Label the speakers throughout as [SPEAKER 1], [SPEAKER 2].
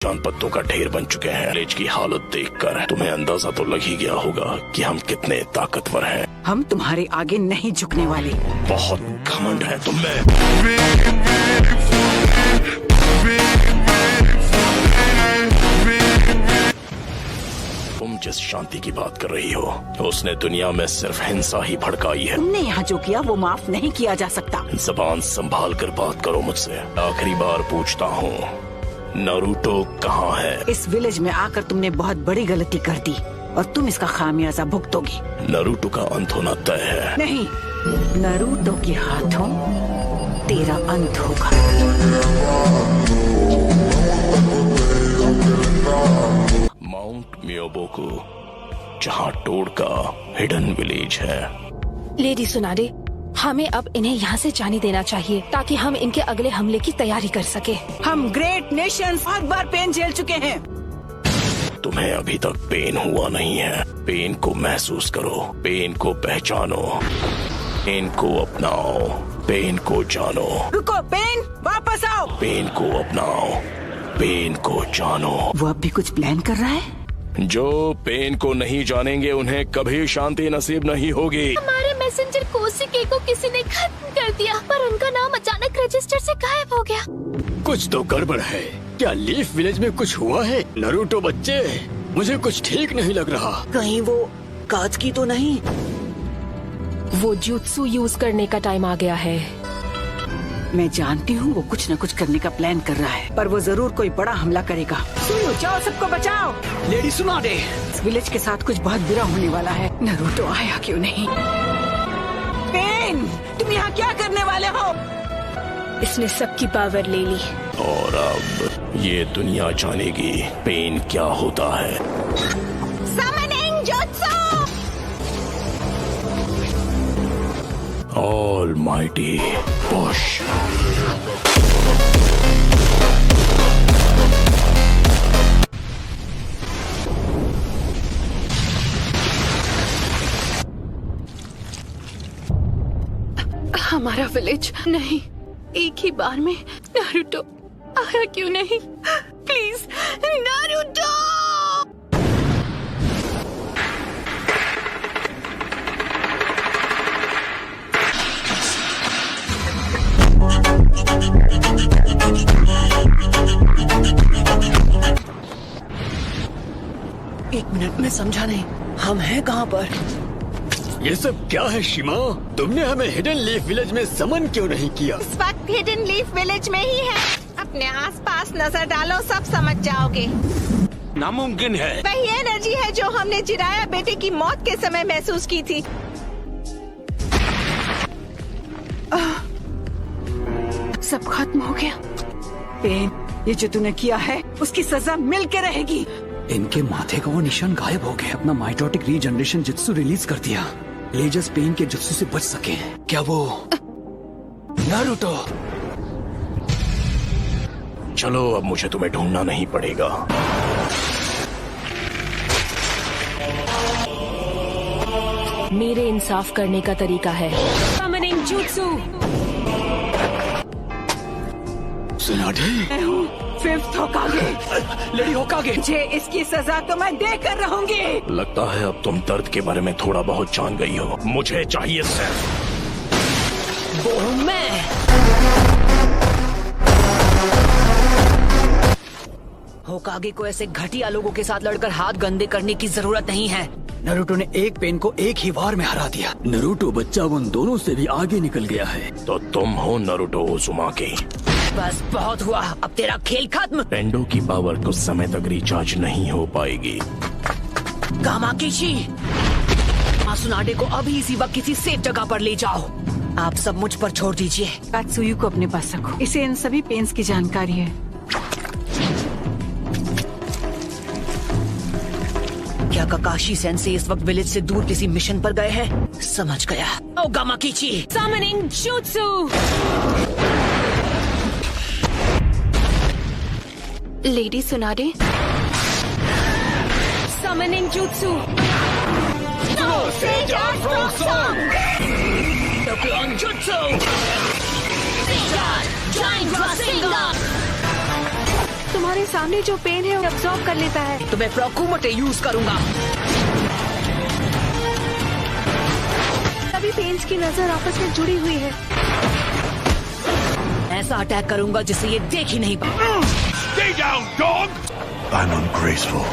[SPEAKER 1] जान पत्तों का ढेर बन चुके हैं। विलेज की हालत देखकर तुम्हें अंदाजा तो लग ही गया होगा कि हम कितने ताकतवर हैं।
[SPEAKER 2] हम तुम्हारे आगे नहीं झुकने वाले।
[SPEAKER 1] बहुत घमंड है तुम में। तुम जिस शांति की बात कर रही हो उसने दुनिया में सिर्फ हिंसा ही भड़काई है।
[SPEAKER 2] तुमने यहाँ जो किया वो माफ नहीं किया जा सकता।
[SPEAKER 1] जबान संभाल कर बात करो मुझसे। आखिरी बार पूछता हूँ, नारुतो कहाँ है?
[SPEAKER 2] इस विलेज में आकर तुमने बहुत बड़ी गलती कर दी और तुम इसका खामियाजा भुगतोगी।
[SPEAKER 1] नारुतो का अंत होना तय है।
[SPEAKER 2] नहीं, नारुतो के हाथों तेरा अंत होगा।
[SPEAKER 1] माउंट मियोबोकू, जहाँ टोड का हिडन विलेज है।
[SPEAKER 3] लेडी सुनाडे, हमें अब इन्हें यहाँ से जाने देना चाहिए ताकि हम इनके अगले हमले की तैयारी कर सके।
[SPEAKER 2] हम ग्रेट नेशंस हर बार पेन झेल चुके हैं।
[SPEAKER 1] तुम्हें अभी तक पेन हुआ नहीं है। पेन को महसूस करो, पेन को पहचानो, पेन को अपनाओ, पेन को जानो।
[SPEAKER 2] रुको पेन, वापस आओ।
[SPEAKER 1] पेन को अपनाओ, पेन को जानो।
[SPEAKER 2] वो अब भी कुछ प्लान कर रहा है।
[SPEAKER 1] जो पेन को नहीं जानेंगे उन्हें कभी शांति नसीब नहीं होगी।
[SPEAKER 4] हमारे मैसेंजर कोशिके को किसी ने खत्म कर दिया, पर उनका नाम अचानक रजिस्टर से गायब हो गया।
[SPEAKER 5] कुछ तो गड़बड़ है। क्या लीफ विलेज में कुछ हुआ है? नारुतो बच्चे, मुझे कुछ ठीक नहीं लग रहा।
[SPEAKER 2] कहीं वो काज की तो नहीं?
[SPEAKER 3] वो जुत्सु यूज करने का टाइम आ गया है।
[SPEAKER 2] मैं जानती हूँ वो कुछ न कुछ करने का प्लान कर रहा है, पर वो जरूर कोई बड़ा हमला करेगा। सुनो, जाओ सबको बचाओ।
[SPEAKER 5] लेडी सुनाडे,
[SPEAKER 2] इस विलेज के साथ कुछ बहुत बुरा होने वाला है। नारुतो आया क्यों नहीं? पेन, तुम यहाँ क्या करने वाले हो?
[SPEAKER 3] इसने सबकी पावर ले ली
[SPEAKER 1] और अब ये दुनिया जानेगी पेन क्या होता है।
[SPEAKER 4] Summoning Jutsu!
[SPEAKER 1] Almighty push.
[SPEAKER 3] हमारा विलेज नहीं। एक ही बार में नारुतो आया क्यों नहीं? Please Naruto!
[SPEAKER 2] एक मिनट में समझा नहीं, हम हैं कहाँ पर?
[SPEAKER 5] ये सब क्या है शिमा? तुमने हमें हिडन लीफ विलेज में समन क्यों नहीं किया?
[SPEAKER 4] इस वक्त हिडन लीफ विलेज में ही है। अपने आसपास नजर डालो, सब समझ जाओगे।
[SPEAKER 5] नामुमकिन है।
[SPEAKER 4] वही एनर्जी है जो हमने जिराया बेटे की मौत के समय महसूस की थी।
[SPEAKER 2] सब खत्म हो गया। पेन, ये जो तूने किया है उसकी सजा मिल के रहेगी।
[SPEAKER 5] इनके माथे का वो निशान गायब हो गया। अपना माइटोटिक रीजनरेशन जुत्सु रिलीज कर दिया। लेजर्स पेन के जुत्सु से बच सके। क्या वो नारुतो?
[SPEAKER 1] चलो अब मुझे तुम्हें ढूंढना नहीं पड़ेगा।
[SPEAKER 3] मेरे इंसाफ करने का तरीका है। Summoning Jutsu!
[SPEAKER 5] सुनाडे,
[SPEAKER 2] मैं हूँ फिफ्थ होकागे।
[SPEAKER 5] लेडी होकागे।
[SPEAKER 2] मुझे इसकी सजा तो मैं देकर रहूंगी।
[SPEAKER 1] लगता है अब तुम दर्द के बारे में थोड़ा बहुत जान गई हो। मुझे चाहिए सिर्फ
[SPEAKER 2] वो हूँ मैं। होकागे को ऐसे घटिया लोगों के साथ लड़कर हाथ गंदे करने की जरूरत नहीं है।
[SPEAKER 5] नारुतो ने एक पेन को एक ही वार में हरा दिया। नारुतो बच्चा उन दोनों से भी आगे निकल गया है।
[SPEAKER 1] तो तुम हो नारुतो उज़ुमाकी।
[SPEAKER 2] बस बहुत हुआ, अब तेरा खेल खत्म।
[SPEAKER 1] टेंडो की पावर कुछ समय तक रिचार्ज नहीं हो पाएगी।
[SPEAKER 2] कामाकिशी, मासुनाडे को अभी इसी वक्त किसी सेफ जगह पर ले जाओ। आप सब मुझ पर छोड़ दीजिए। कात्सुयु को अपने पास रखो, इसे इन सभी पेन्स की जानकारी है। क्या काकाशी सेंसे इस वक्त विलेज से दूर किसी मिशन पर गए हैं? समझ गया। ओ गामाकिची,
[SPEAKER 3] Summoning Jutsu!
[SPEAKER 4] Lady सुनाडे,
[SPEAKER 3] Summoning Jutsu!
[SPEAKER 2] Dokkan Jutsu!
[SPEAKER 4] Giant Rasengan!
[SPEAKER 3] तुम्हारे सामने जो पेन है वो अब्सॉर्ब कर लेता है।
[SPEAKER 2] तो मैं प्रोकुमटे यूज करूंगा।
[SPEAKER 3] सभी पेन्स की नजर आपस में जुड़ी हुई है।
[SPEAKER 2] ऐसा अटैक करूंगा जिसे ये देख ही नहीं पाए।
[SPEAKER 1] Stay down, dog! I'm ungraceful.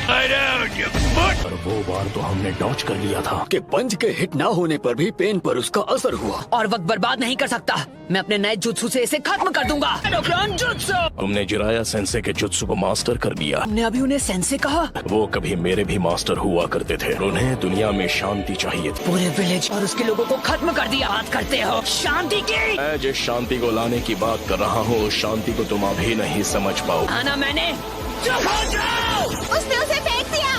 [SPEAKER 1] Lie down, you butt! पर वो बार तो हमने डॉच कर लिया था
[SPEAKER 5] कि पंच के हिट ना होने पर भी पेन पर उसका असर हुआ।
[SPEAKER 2] और वक्त बर्बाद नहीं कर सकता। मैं अपने नए जुत्सु से इसे खत्म कर दूंगा। Endocrine jutsu!
[SPEAKER 1] हमने जिराया सेंसे के जुत्सु को मास्टर कर लिया।
[SPEAKER 2] हमने अभी उन्हें सेंसे कहा।
[SPEAKER 1] वो कभी मेरे भी मास्टर हुआ करते थे। उन्हें दुनिया में शांति चाहिए थी।
[SPEAKER 2] पूरे विलेज और उसके लोगों को खत्म कर दिया। बात करते हो शांति की?
[SPEAKER 1] मैं जिस शांति को लाने की बात कर रहा हूँ उस शांति को तुम अभी नहीं समझ पाओ।
[SPEAKER 2] आना मैंने। चुप हो जाओ!
[SPEAKER 4] उसने उसे फेंक दिया।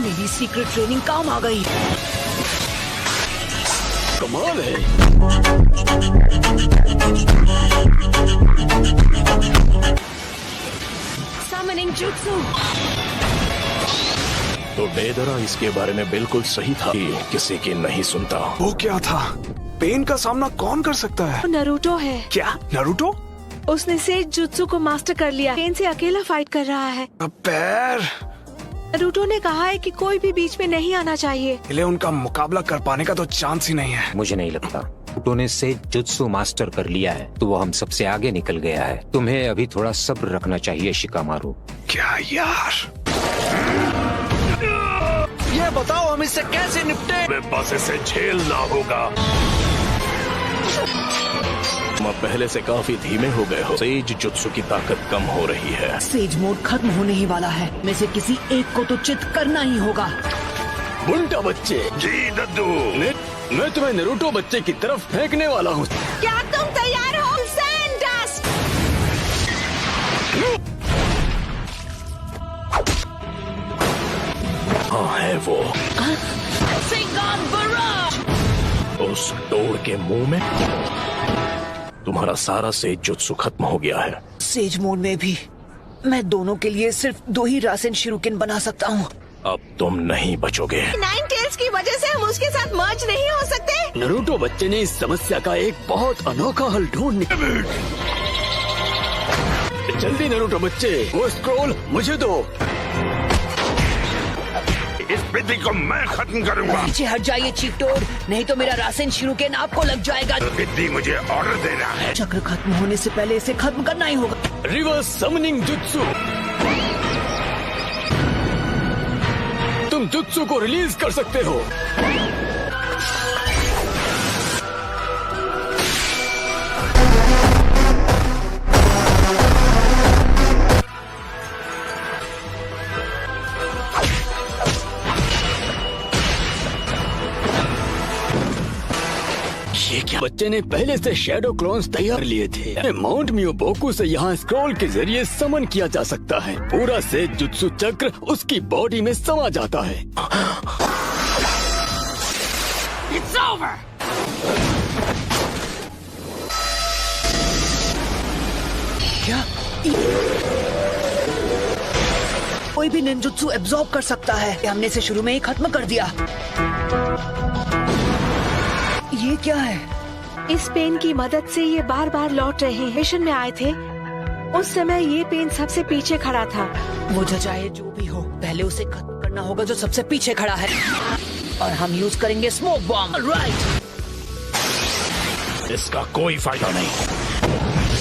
[SPEAKER 2] मेरी सीक्रेट ट्रेनिंग काम आ गई।
[SPEAKER 5] कमाल है।
[SPEAKER 3] Summoning jutsu।
[SPEAKER 1] तो डेदरा इसके बारे में बिल्कुल सही था कि किसी की नहीं सुनता।
[SPEAKER 6] वो क्या था? पेन का सामना कौन कर सकता है?
[SPEAKER 3] नरूटो है।
[SPEAKER 6] क्या नरूटो?
[SPEAKER 3] उसने सेज जुत्सु को मास्टर कर लिया। पेन से अकेला फाइट कर रहा है।
[SPEAKER 6] अब पैर
[SPEAKER 3] नरूटो ने कहा है कि कोई भी बीच में नहीं आना चाहिए।
[SPEAKER 6] इले उनका मुकाबला कर पाने का तो चांस ही नहीं है।
[SPEAKER 7] मुझे नहीं लगता। नरूटो ने से जुत्सु मास्टर कर लिया है तो वो हम सबसे आगे निकल गया है। तुम्हें अभी थोड़ा सब्र रखना चाहिए शिकामारू।
[SPEAKER 6] क्या यार?
[SPEAKER 5] ये बताओ हम इससे कैसे निपटे?
[SPEAKER 1] बस इसे झेलना होगा। तुम अब पहले से काफी धीमे हो गए हो। सेज जुत्सु की ताकत कम हो रही है।
[SPEAKER 2] सेज मोड खत्म होने ही वाला है। में से किसी एक को तो चित करना ही होगा।
[SPEAKER 5] बुंटा बच्चे।
[SPEAKER 1] जी दद्दू।
[SPEAKER 5] मैं तुम्हें नरूटो बच्चे की तरफ फेंकने वाला हूँ।
[SPEAKER 3] क्या तुम तैयार हो? सैंडस्ट!
[SPEAKER 1] हाँ है वो।
[SPEAKER 2] सिंगान बराज!
[SPEAKER 1] उस डोर के मुंह में तुम्हारा सारा सेज जुत्सु खत्म हो गया है।
[SPEAKER 2] सेज मोड में भी मैं दोनों के लिए सिर्फ 2 ही रासेन शिरुकिन बना सकता हूँ।
[SPEAKER 1] अब तुम नहीं बचोगे।
[SPEAKER 3] नाइन टेल्स की वजह से हम उसके साथ मर्ज नहीं हो सकते।
[SPEAKER 5] नरूटो बच्चे ने इस समस्या का एक बहुत अनोखा हल ढूंढ निकाला। जल्दी नरूटो बच्चे, वो स्क्रॉल मुझे दो।
[SPEAKER 1] इस विधि को मैं खत्म करूंगा।
[SPEAKER 2] पीछे हट जाइए चीपटोड, नहीं तो मेरा रासेन शिरुकिन आपको लग जाएगा।
[SPEAKER 1] विधि मुझे ऑर्डर देना है।
[SPEAKER 2] चक्र खत्म होने से पहले इसे खत्म करना ही होगा।
[SPEAKER 5] Reverse summoning jutsu. तुम जुत्सु को रिलीज कर सकते हो। ये क्या? बच्चे ने पहले से शैडो क्लोन्स तैयार लिए थे। माउंट मियोबोकू से यहाँ स्क्रॉल के जरिए समन किया जा सकता है। पूरा से जुत्सु चक्र उसकी बॉडी में समा जाता है।
[SPEAKER 2] It's over! क्या? कोई भी निंजुत्सु एब्जॉर्ब कर सकता है। हमने इसे शुरू में ही खत्म कर दिया। ये क्या है?
[SPEAKER 3] इस पेन की मदद से ये बार बार लौट रहे हैं। मिशन में आए थे उस समय ये पेन सबसे पीछे खड़ा था।
[SPEAKER 2] वो चाहे जो भी हो, पहले उसे खत्म करना होगा जो सबसे पीछे खड़ा है। और हम यूज करेंगे स्मोक बॉम्ब। राइट।
[SPEAKER 1] इसका कोई फायदा नहीं।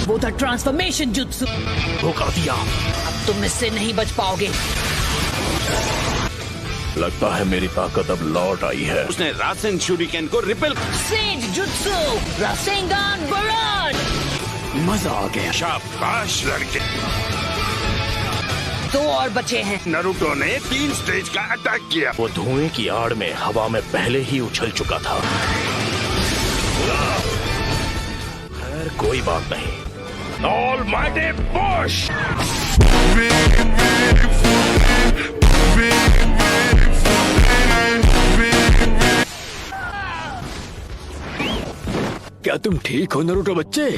[SPEAKER 2] वो था ट्रांसफॉर्मेशन जुत्सु।
[SPEAKER 1] वो कर दिया।
[SPEAKER 2] अब तुम इससे नहीं बच पाओगे।
[SPEAKER 1] लगता है मेरी ताकत अब लौट आई है।
[SPEAKER 8] उसने रासेन शूरिकेन को रिपेल।
[SPEAKER 2] सेज जुत्सु रासेंगान बराज।
[SPEAKER 5] मजा आ गया।
[SPEAKER 8] शाबाश लड़के।
[SPEAKER 2] 2 और बचे हैं।
[SPEAKER 8] नरूटो ने 3 स्टेज का अटैक किया।
[SPEAKER 1] वो धुएं की आड़ में हवा में पहले ही उछल चुका था। खैर कोई बात नहीं। Almighty push!
[SPEAKER 5] क्या तुम ठीक हो नरूटो बच्चे?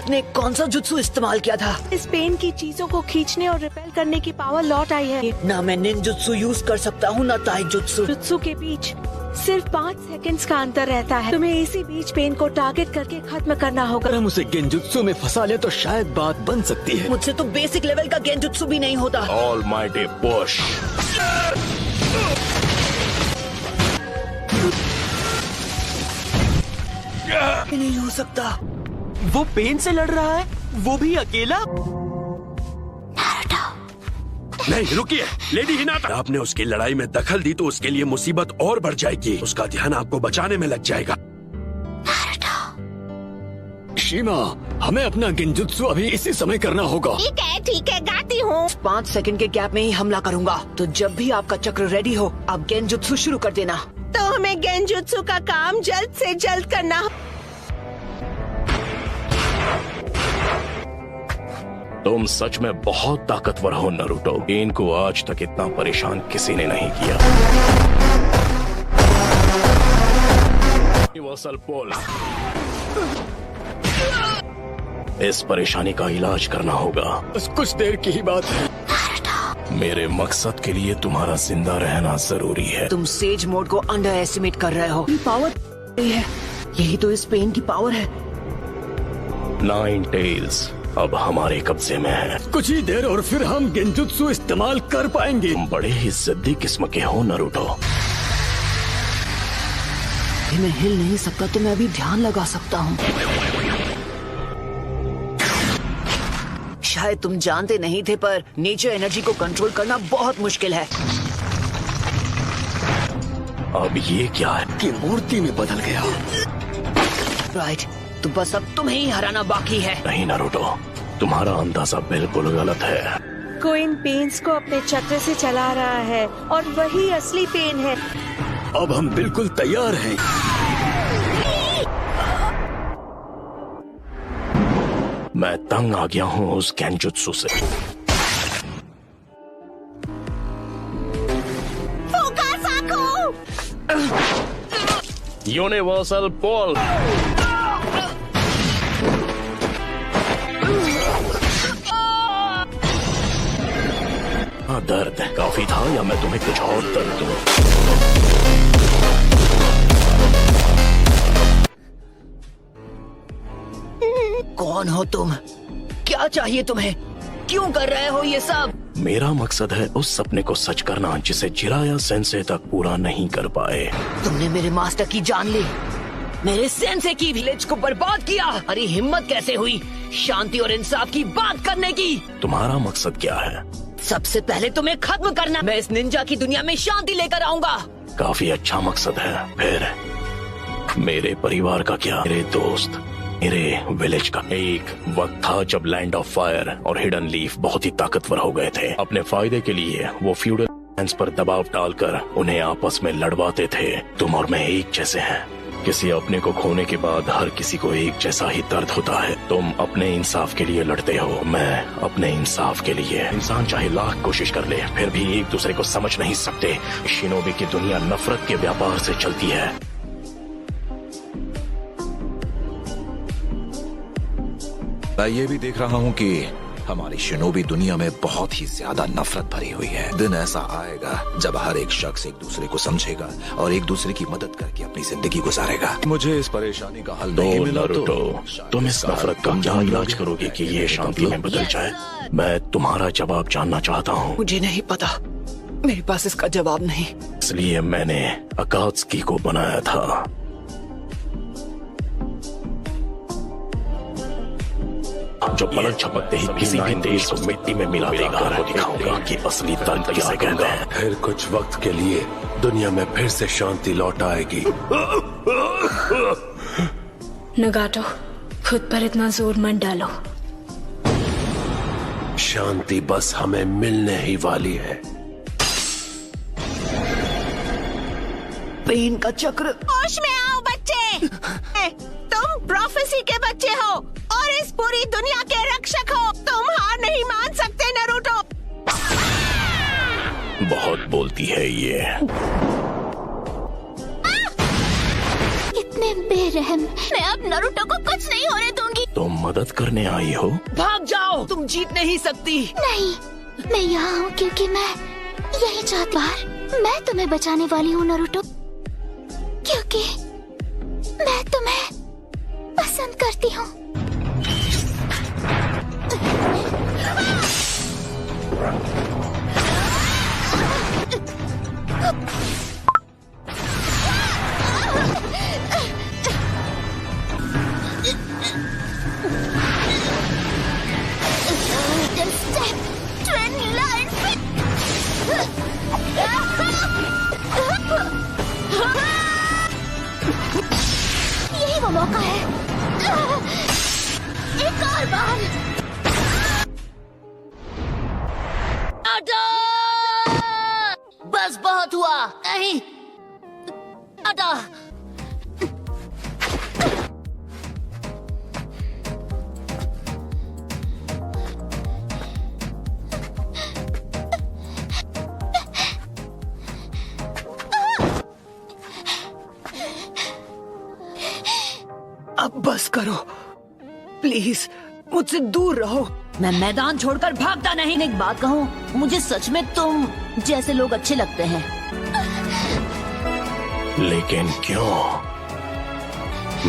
[SPEAKER 2] ने कौन सा जुत्सु इस्तेमाल किया था?
[SPEAKER 3] इस पेन की चीजों को खींचने और रिपेल करने की पावर लौट आई है।
[SPEAKER 2] ना मैं निंजुत्सु यूज कर सकता हूँ ना ताई जुत्सु।
[SPEAKER 3] जुत्सु के बीच
[SPEAKER 2] सिर्फ 5 सेकंड्स का अंतर रहता है। तुम्हें इसी बीच पेन को टारगेट करके खत्म करना होगा।
[SPEAKER 5] अगर हम उसे गेंजुत्सु में फंसा ले तो शायद बात बन सकती है।
[SPEAKER 2] मुझसे तो बेसिक लेवल का गेंजुत्सु भी नहीं होता।
[SPEAKER 1] Almighty push.
[SPEAKER 2] नहीं हो सकता।
[SPEAKER 9] वो पेन से लड़ रहा है, वो भी अकेला।
[SPEAKER 8] नहीं रुकिए लेडी हिनाटा, आपने उसकी लड़ाई में दखल दी तो उसके लिए मुसीबत और बढ़ जाएगी। उसका ध्यान आपको बचाने में लग जाएगा।
[SPEAKER 5] शीमा, हमें अपना गेंजुत्सु अभी इसी समय करना होगा।
[SPEAKER 2] ठीक है गाती हूँ। 5 सेकंड के गैप में ही हमला करूंगा, तो जब भी आपका चक्र रेडी हो आप गेंजुत्सु शुरू कर देना। तो हमें गेंजुत्सु का काम जल्द से जल्द करना।
[SPEAKER 1] तुम सच में बहुत ताकतवर हो नारुतो। पेन को आज तक इतना परेशान किसी ने नहीं किया। यूनिवर्सल पुल। इस परेशानी का इलाज करना होगा।
[SPEAKER 5] बस कुछ देर की ही बात है।
[SPEAKER 1] मेरे मकसद के लिए तुम्हारा जिंदा रहना जरूरी है।
[SPEAKER 2] तुम सेज मोड को अंडर एस्टिमेट कर रहे हो। पावर है, यही तो इस पेन की पावर है।
[SPEAKER 1] 9 टेल्स अब हमारे कब्जे में है।
[SPEAKER 5] कुछ ही देर और फिर हम गेंजुत्सु इस्तेमाल कर पाएंगे।
[SPEAKER 1] तुम बड़े ही जिद्दी किस्म के हो नारुतो।
[SPEAKER 2] मैं हिल नहीं सकता तो मैं अभी ध्यान लगा सकता हूँ। शायद तुम जानते नहीं थे पर नेचर एनर्जी को कंट्रोल करना बहुत मुश्किल है।
[SPEAKER 1] अब ये क्या है
[SPEAKER 5] कि मूर्ति में बदल गया।
[SPEAKER 2] राइट, तो बस अब तुम्हें ही हराना बाकी है।
[SPEAKER 1] नहीं नारुतो, तुम्हारा अंदाजा बिल्कुल गलत है।
[SPEAKER 10] को इन पेन्स को अपने चक्र से चला रहा है और वही असली पेन है।
[SPEAKER 5] अब हम बिल्कुल तैयार हैं।
[SPEAKER 1] मैं तंग आ गया हूँ उस गेंजुत्सु से। यूनिवर्सल पुल। दर्द काफी था या मैं तुम्हें कुछ और दर्द दूं?
[SPEAKER 2] कौन हो तुम? क्या चाहिए तुम्हें? क्यों कर रहे हो ये सब?
[SPEAKER 1] मेरा मकसद है उस सपने को सच करना जिसे जिराया सेंसे तक पूरा नहीं कर पाए।
[SPEAKER 2] तुमने मेरे मास्टर की जान ली, मेरे सेंसे की विलेज को बर्बाद किया। अरे हिम्मत कैसे हुई शांति और इंसाफ की बात करने की?
[SPEAKER 1] तुम्हारा मकसद क्या है?
[SPEAKER 2] सबसे पहले तुम्हें खत्म करना। मैं इस निंजा की दुनिया में शांति लेकर आऊंगा।
[SPEAKER 1] काफी अच्छा मकसद है। फिर मेरे परिवार का क्या? मेरे दोस्त, मेरे विलेज का? एक वक्त था जब लैंड ऑफ फायर और हिडन लीफ बहुत ही ताकतवर हो गए थे। अपने फायदे के लिए वो फ्यूडल लैंड्स पर दबाव डालकर उन्हें आपस में लड़वाते थे। तुम और मैं एक जैसे हैं। किसी अपने को खोने के बाद हर किसी को एक जैसा ही दर्द होता है। तुम अपने इंसाफ के लिए लड़ते हो, मैं अपने इंसाफ के लिए। इंसान चाहे लाख कोशिश कर ले फिर भी एक दूसरे को समझ नहीं सकते। शिनोबी की दुनिया नफरत के व्यापार से चलती है।
[SPEAKER 11] मैं ये भी देख रहा हूँ कि हमारी शिनोबी दुनिया में बहुत ही ज्यादा नफरत भरी हुई है। दिन ऐसा आएगा जब हर एक शख्स एक दूसरे को समझेगा और एक दूसरे की मदद करके अपनी जिंदगी गुजारेगा। मुझे इस परेशानी का हल नहीं मिला तो
[SPEAKER 1] तुम इस नफरत का क्या इलाज करोगे कि ये शांति में बदल जाए? मैं तुम्हारा जवाब जानना चाहता हूँ।
[SPEAKER 2] मुझे नहीं पता, मेरे पास इसका जवाब नहीं।
[SPEAKER 1] इसलिए मैंने अकात्सुकी को बनाया था। जो पलक झपकते ही किसी भी देश को मिट्टी में मिला देगा। दिखाऊंगा कि असली दर्द किसे कहते हैं।
[SPEAKER 8] फिर कुछ वक्त के लिए दुनिया में फिर से शांति लौट आएगी।
[SPEAKER 3] नगाटो, खुद पर इतना जोर मत डालो।
[SPEAKER 8] शांति बस हमें मिलने ही वाली है।
[SPEAKER 2] पेन का चक्र।
[SPEAKER 10] होश में आओ बच्चे। तुम प्रोफेसी के बच्चे हो और इस पूरी दुनिया के रक्षक हो। तुम हार नहीं मान सकते नारुतो।
[SPEAKER 1] बहुत बोलती है ये।
[SPEAKER 4] इतने बेरहम। मैं अब नारुतो को कुछ नहीं होने दूंगी।
[SPEAKER 1] तुम मदद करने आई हो?
[SPEAKER 2] भाग जाओ, तुम जीत नहीं सकती।
[SPEAKER 4] नहीं, मैं यहाँ हूँ क्योंकि मैं यही चाहती हूँ। मैं तुम्हें बचाने वाली हूँ नारुतो। मैं तुम्हें पसंद करती हूँ। यही वो मौका है। एक और बार। बस बहुत हुआ। नहीं अदा।
[SPEAKER 2] अब बस करो प्लीज, मुझसे दूर रहो।
[SPEAKER 10] मैं मैदान छोड़कर भागता नहीं। एक बात कहूँ, मुझे सच में तुम जैसे लोग अच्छे लगते हैं।
[SPEAKER 1] लेकिन क्यों?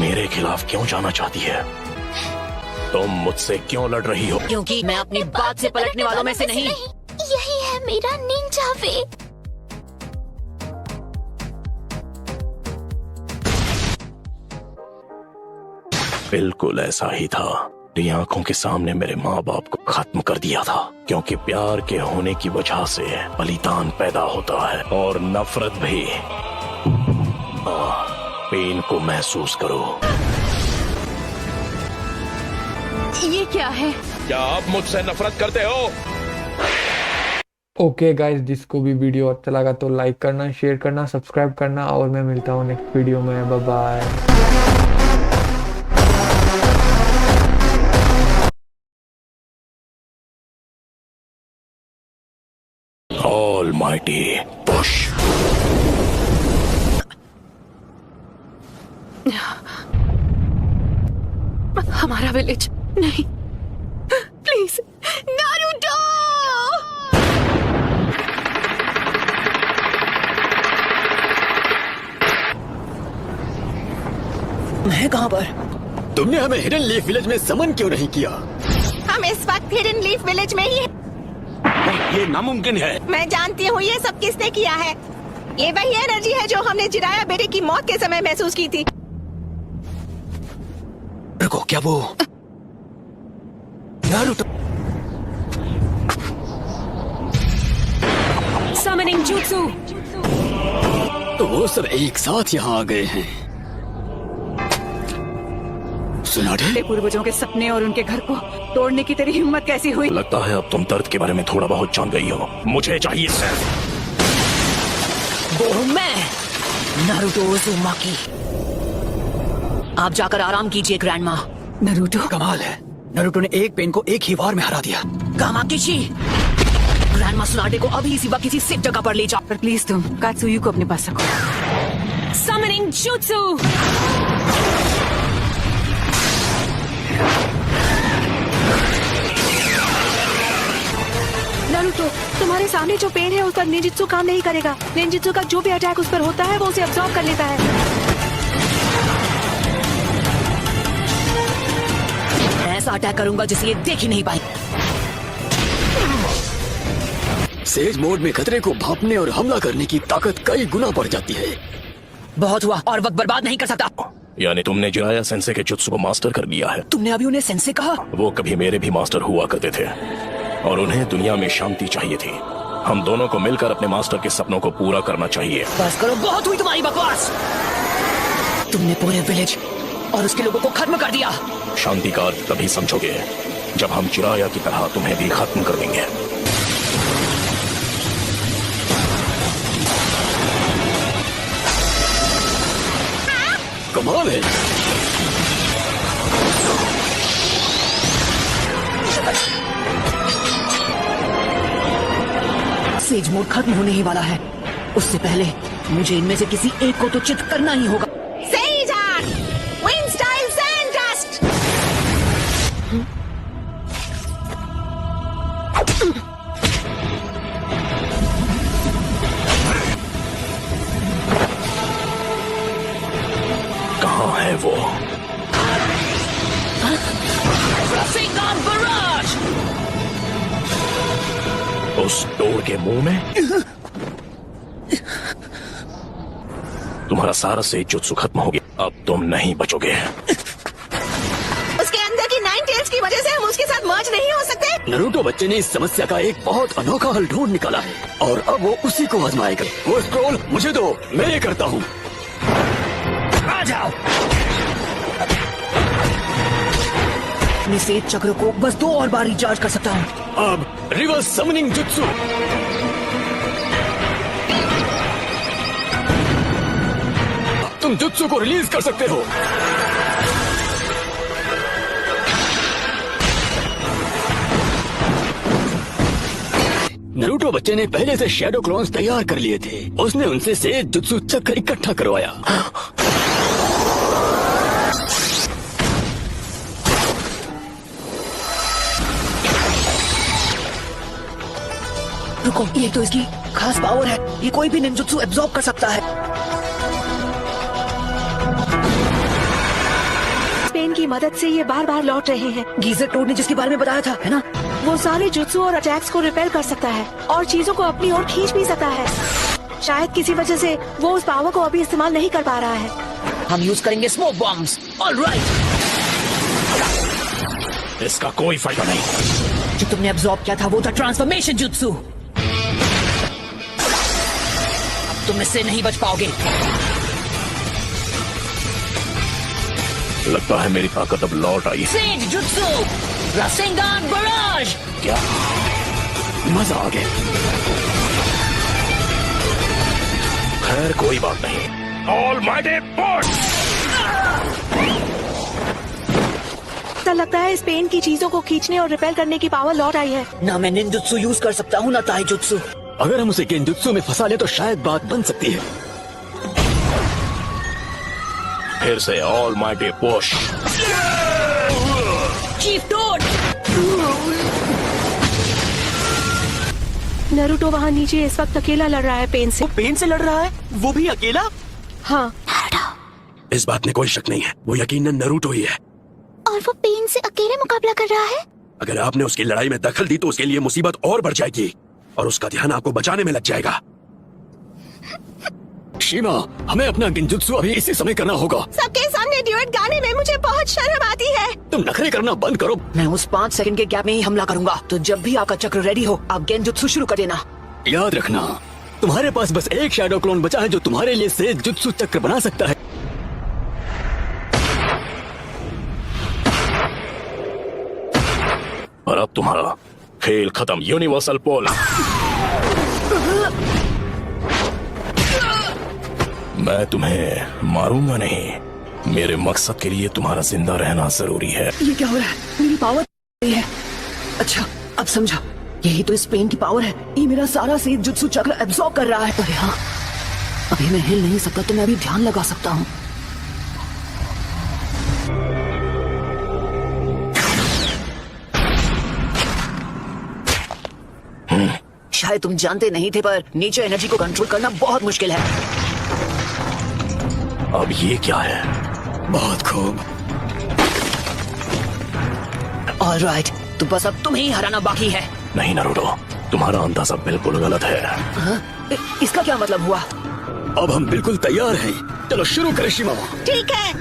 [SPEAKER 1] मेरे खिलाफ क्यों जाना चाहती है? तुम मुझसे क्यों लड़ रही हो?
[SPEAKER 2] क्योंकि मैं अपनी बात से पलटने वालों में से नहीं।
[SPEAKER 4] यही है मेरा निंजा वे।
[SPEAKER 1] बिल्कुल ऐसा ही था। मेरी आंखों के सामने मेरे माँ बाप को खत्म कर दिया था, क्योंकि प्यार के होने की वजह से बलिदान पैदा होता है और नफरत भी। पेन को महसूस करो।
[SPEAKER 3] ये क्या है?
[SPEAKER 1] क्या आप मुझसे नफरत करते हो?
[SPEAKER 12] ओके गाइस, जिसको भी वीडियो अच्छा लगा तो लाइक करना, शेयर करना, सब्सक्राइब करना और मैं मिलता हूँ नेक्स्ट वीडियो में। Bye bye.
[SPEAKER 1] Almighty push.
[SPEAKER 3] हमारा विलेज नहीं, प्लीज नारुतो।
[SPEAKER 2] मैं कहाँ पर?
[SPEAKER 5] तुमने हमें हिडन लीफ विलेज में समन क्यों नहीं किया?
[SPEAKER 10] हम इस वक्त हिडन लीफ विलेज में ही हैं।
[SPEAKER 8] ये नामुमकिन है।
[SPEAKER 10] मैं जानती हूँ ये सब किसने किया है। ये वही एनर्जी है जो हमने जिराया बेटे की मौत के समय महसूस की थी।
[SPEAKER 11] रुको, क्या वो नारुतो?
[SPEAKER 3] Summoning jutsu.
[SPEAKER 5] तो वो सब एक साथ यहाँ आ गए हैं। सुनाडे,
[SPEAKER 2] पूर्वजों के सपने और उनके घर को तोड़ने की तेरी हिम्मत कैसी हुई?
[SPEAKER 1] लगता है अब तुम दर्द के बारे में थोड़ा बहुत जान गई हो। मुझे चाहिए सिर्फ
[SPEAKER 2] वो हूँ मैं, नारुतो उज़ुमाकी। आप जाकर आराम कीजिए ग्रैंडमा।
[SPEAKER 9] नारुतो, कमाल है, नारुतो ने एक पेन को एक ही वार में हरा दिया।
[SPEAKER 2] कामाकिशी, ग्रैंडमा सुनाडे को अभी इसी वक्त किसी सेफ जगह पर ले जाओ। पर प्लीज तुम कात्सुयु को अपने पास रखो।
[SPEAKER 3] Summoning jutsu. नारुतो, तुम्हारे सामने जो पेड़ है उस पर निंजित्सु काम नहीं करेगा। निंजित्सु का जो भी अटैक उस पर होता है वो उसे अब्सॉर्ब कर लेता है।
[SPEAKER 2] ऐसा अटैक करूंगा जिसे ये देख ही नहीं पाई।
[SPEAKER 5] सेज मोड में खतरे को भांपने और हमला करने की ताकत कई गुना बढ़ जाती है।
[SPEAKER 2] बहुत हुआ, और वक्त बर्बाद नहीं कर सकता।
[SPEAKER 1] यानी तुमने जिराया सेंसे के जुत्सु को मास्टर कर लिया है?
[SPEAKER 2] तुमने अभी उन्हें सेंसे कहा?
[SPEAKER 1] वो कभी मेरे भी मास्टर हुआ करते थे और उन्हें दुनिया में शांति चाहिए थी। हम दोनों को मिलकर अपने मास्टर के सपनों को पूरा करना चाहिए।
[SPEAKER 2] बस करो, बहुत हुई तुम्हारी बकवास। तुमने पूरे विलेज और उसके लोगों को खत्म कर दिया।
[SPEAKER 1] शांति का अर्थ तभी समझोगे जब हम चिराया की तरह तुम्हें भी खत्म कर देंगे।
[SPEAKER 5] कमाल है।
[SPEAKER 2] सेज मोड खत्म होने ही वाला है। उससे पहले मुझे इनमें से किसी एक को तो चित करना ही होगा।
[SPEAKER 10] सेइजान, विंड स्टाइल सैंड डस्ट।
[SPEAKER 1] कहां कहाँ है वो?
[SPEAKER 2] Rasengan Barrage!
[SPEAKER 1] उस डोर के मुंह में? तुम्हारा सारा सेजुत्सु खत्म हो गया, अब तुम नहीं बचोगे।
[SPEAKER 10] उसके अंदर की 9 टेल्स की वजह से हम उसके साथ मर्ज नहीं हो सकते।
[SPEAKER 5] नरूटो बच्चे ने इस समस्या का एक बहुत अनोखा हल ढूंढ निकाला है और अब वो उसी को आजमाएगा। वो स्क्रॉल मुझे दो, मैं ये करता हूँ।
[SPEAKER 2] आ जाओ। अपने सेज चक्र को बस 2 और बार रिचार्ज कर सकता हूँ।
[SPEAKER 5] अब रिवर्स समनिंग जुत्सु। तुम जुत्सु को रिलीज कर सकते हो। नरूटो बच्चे ने पहले से शैडो क्लोन्स तैयार कर लिए थे। उसने उनसे सेज जुत्सु चक्र इकट्ठा करवाया।
[SPEAKER 2] रुको, ये तो इसकी खास पावर है। ये कोई भी निंजुत्सु एब्जॉर्ब कर सकता है।
[SPEAKER 3] स्पेन की मदद से ये बार बार लौट रहे हैं।
[SPEAKER 2] गीजर टोड ने जिसके बारे में बताया था, है ना?
[SPEAKER 3] वो सारे जुत्सु और अटैक्स को रिपेल कर सकता है और चीजों को अपनी ओर खींच भी सकता है। शायद किसी वजह से वो उस पावर को अभी इस्तेमाल नहीं कर पा रहा है।
[SPEAKER 2] हम यूज करेंगे स्मोक बॉम्ब्स। ऑलराइट।
[SPEAKER 1] इसका कोई फायदा नहीं।
[SPEAKER 2] जो तुमने एब्जॉर्ब किया था वो था ट्रांसफॉर्मेशन जुत्सु। अब तुम इससे नहीं बच पाओगे।
[SPEAKER 1] लगता है मेरी ताकत अब लौट आई।
[SPEAKER 2] सेज जुत्सु, रासेंगान बराज।
[SPEAKER 1] क्या
[SPEAKER 5] मजा आ गया।
[SPEAKER 1] खैर कोई बात नहीं। Almighty force.
[SPEAKER 3] ऐसा लगता है स्पेन की चीजों को खींचने और रिपेल करने की पावर लौट आई है।
[SPEAKER 2] ना मैं निंजुत्सु यूज कर सकता हूँ, ना ताइजुत्सु।
[SPEAKER 5] अगर हम उसे गेंजुत्सु में फंसा ले तो शायद बात बन सकती है।
[SPEAKER 1] फिर से almighty push.
[SPEAKER 2] Chief toad.
[SPEAKER 3] Naruto वहाँ नीचे इस वक्त अकेला लड़ रहा है पेन से।
[SPEAKER 9] वो पेन से लड़ रहा है, वो भी अकेला।
[SPEAKER 3] हाँ,
[SPEAKER 8] इस बात में कोई शक नहीं है, वो यकीनन नरूटो ही है।
[SPEAKER 4] और वो पेन से अकेले मुकाबला कर रहा है।
[SPEAKER 8] अगर आपने उसकी लड़ाई में दखल दी तो उसके लिए मुसीबत और बढ़ जाएगी और उसका ध्यान आपको बचाने में लग जाएगा।
[SPEAKER 5] शीमा, हमें अपना गेंजुत्सु अभी इसी समय करना होगा।
[SPEAKER 10] सबके सामने ड्यूएट गाने में मुझे बहुत शर्म आती है।
[SPEAKER 5] तुम नखरे करना बंद करो।
[SPEAKER 2] मैं उस 5 सेकंड के गैप में ही हमला करूंगा, तो जब भी आपका चक्र रेडी हो आप गेंजुत्सु शुरू कर देना।
[SPEAKER 5] याद रखना, तुम्हारे पास बस एक शैडो क्लोन बचा है जो तुम्हारे लिए सेज जुत्सु चक्र बना सकता है।
[SPEAKER 1] और अब तुम्हारा खेल खत्म। यूनिवर्सल पोल। मैं तुम्हें मारूंगा नहीं। मेरे मकसद के लिए तुम्हारा जिंदा रहना जरूरी है।
[SPEAKER 2] ये क्या हो रहा है? मेरी पावर है। अच्छा, अब समझा। यही तो इस पेन की पावर है। ये मेरा सारा सेज जुत्सु चक्र एब्सॉर्ब कर रहा है। अरे हाँ, अभी मैं हिल नहीं सकता तो मैं अभी ध्यान लगा सकता हूँ। शायद तुम जानते नहीं थे, पर नेचर एनर्जी को कंट्रोल करना बहुत मुश्किल है।
[SPEAKER 1] अब ये क्या है?
[SPEAKER 5] बहुत खूब।
[SPEAKER 2] ऑलराइट, तो बस अब तुम्हें ही हराना बाकी है।
[SPEAKER 1] नहीं नरूटो, तुम्हारा अंदाजा बिल्कुल गलत है।
[SPEAKER 2] इसका क्या मतलब हुआ?
[SPEAKER 5] अब हम बिल्कुल तैयार हैं। चलो शुरू करें शीमा।
[SPEAKER 10] ठीक है।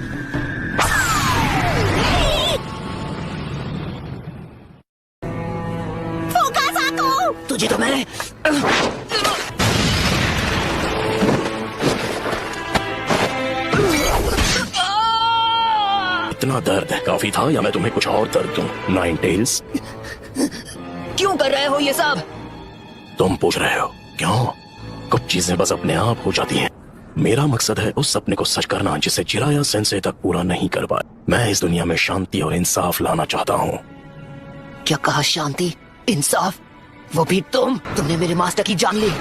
[SPEAKER 2] तुझे तो मैंने
[SPEAKER 1] इतना दर्द है काफी था, या मैं तुम्हें कुछ और दर्द दूं? 9 टेल्स,
[SPEAKER 2] क्यों कर रहे हो ये सब?
[SPEAKER 1] तुम पूछ रहे हो क्यों? कुछ चीजें बस अपने आप हो जाती हैं। मेरा मकसद है उस सपने को सच करना जिसे जिराया सेंसे तक पूरा नहीं कर पाया। मैं इस दुनिया में शांति और इंसाफ लाना चाहता हूँ।
[SPEAKER 2] क्या कहा? शांति, इंसाफ? वो भी तुमने मेरे मास्टर की जान ली,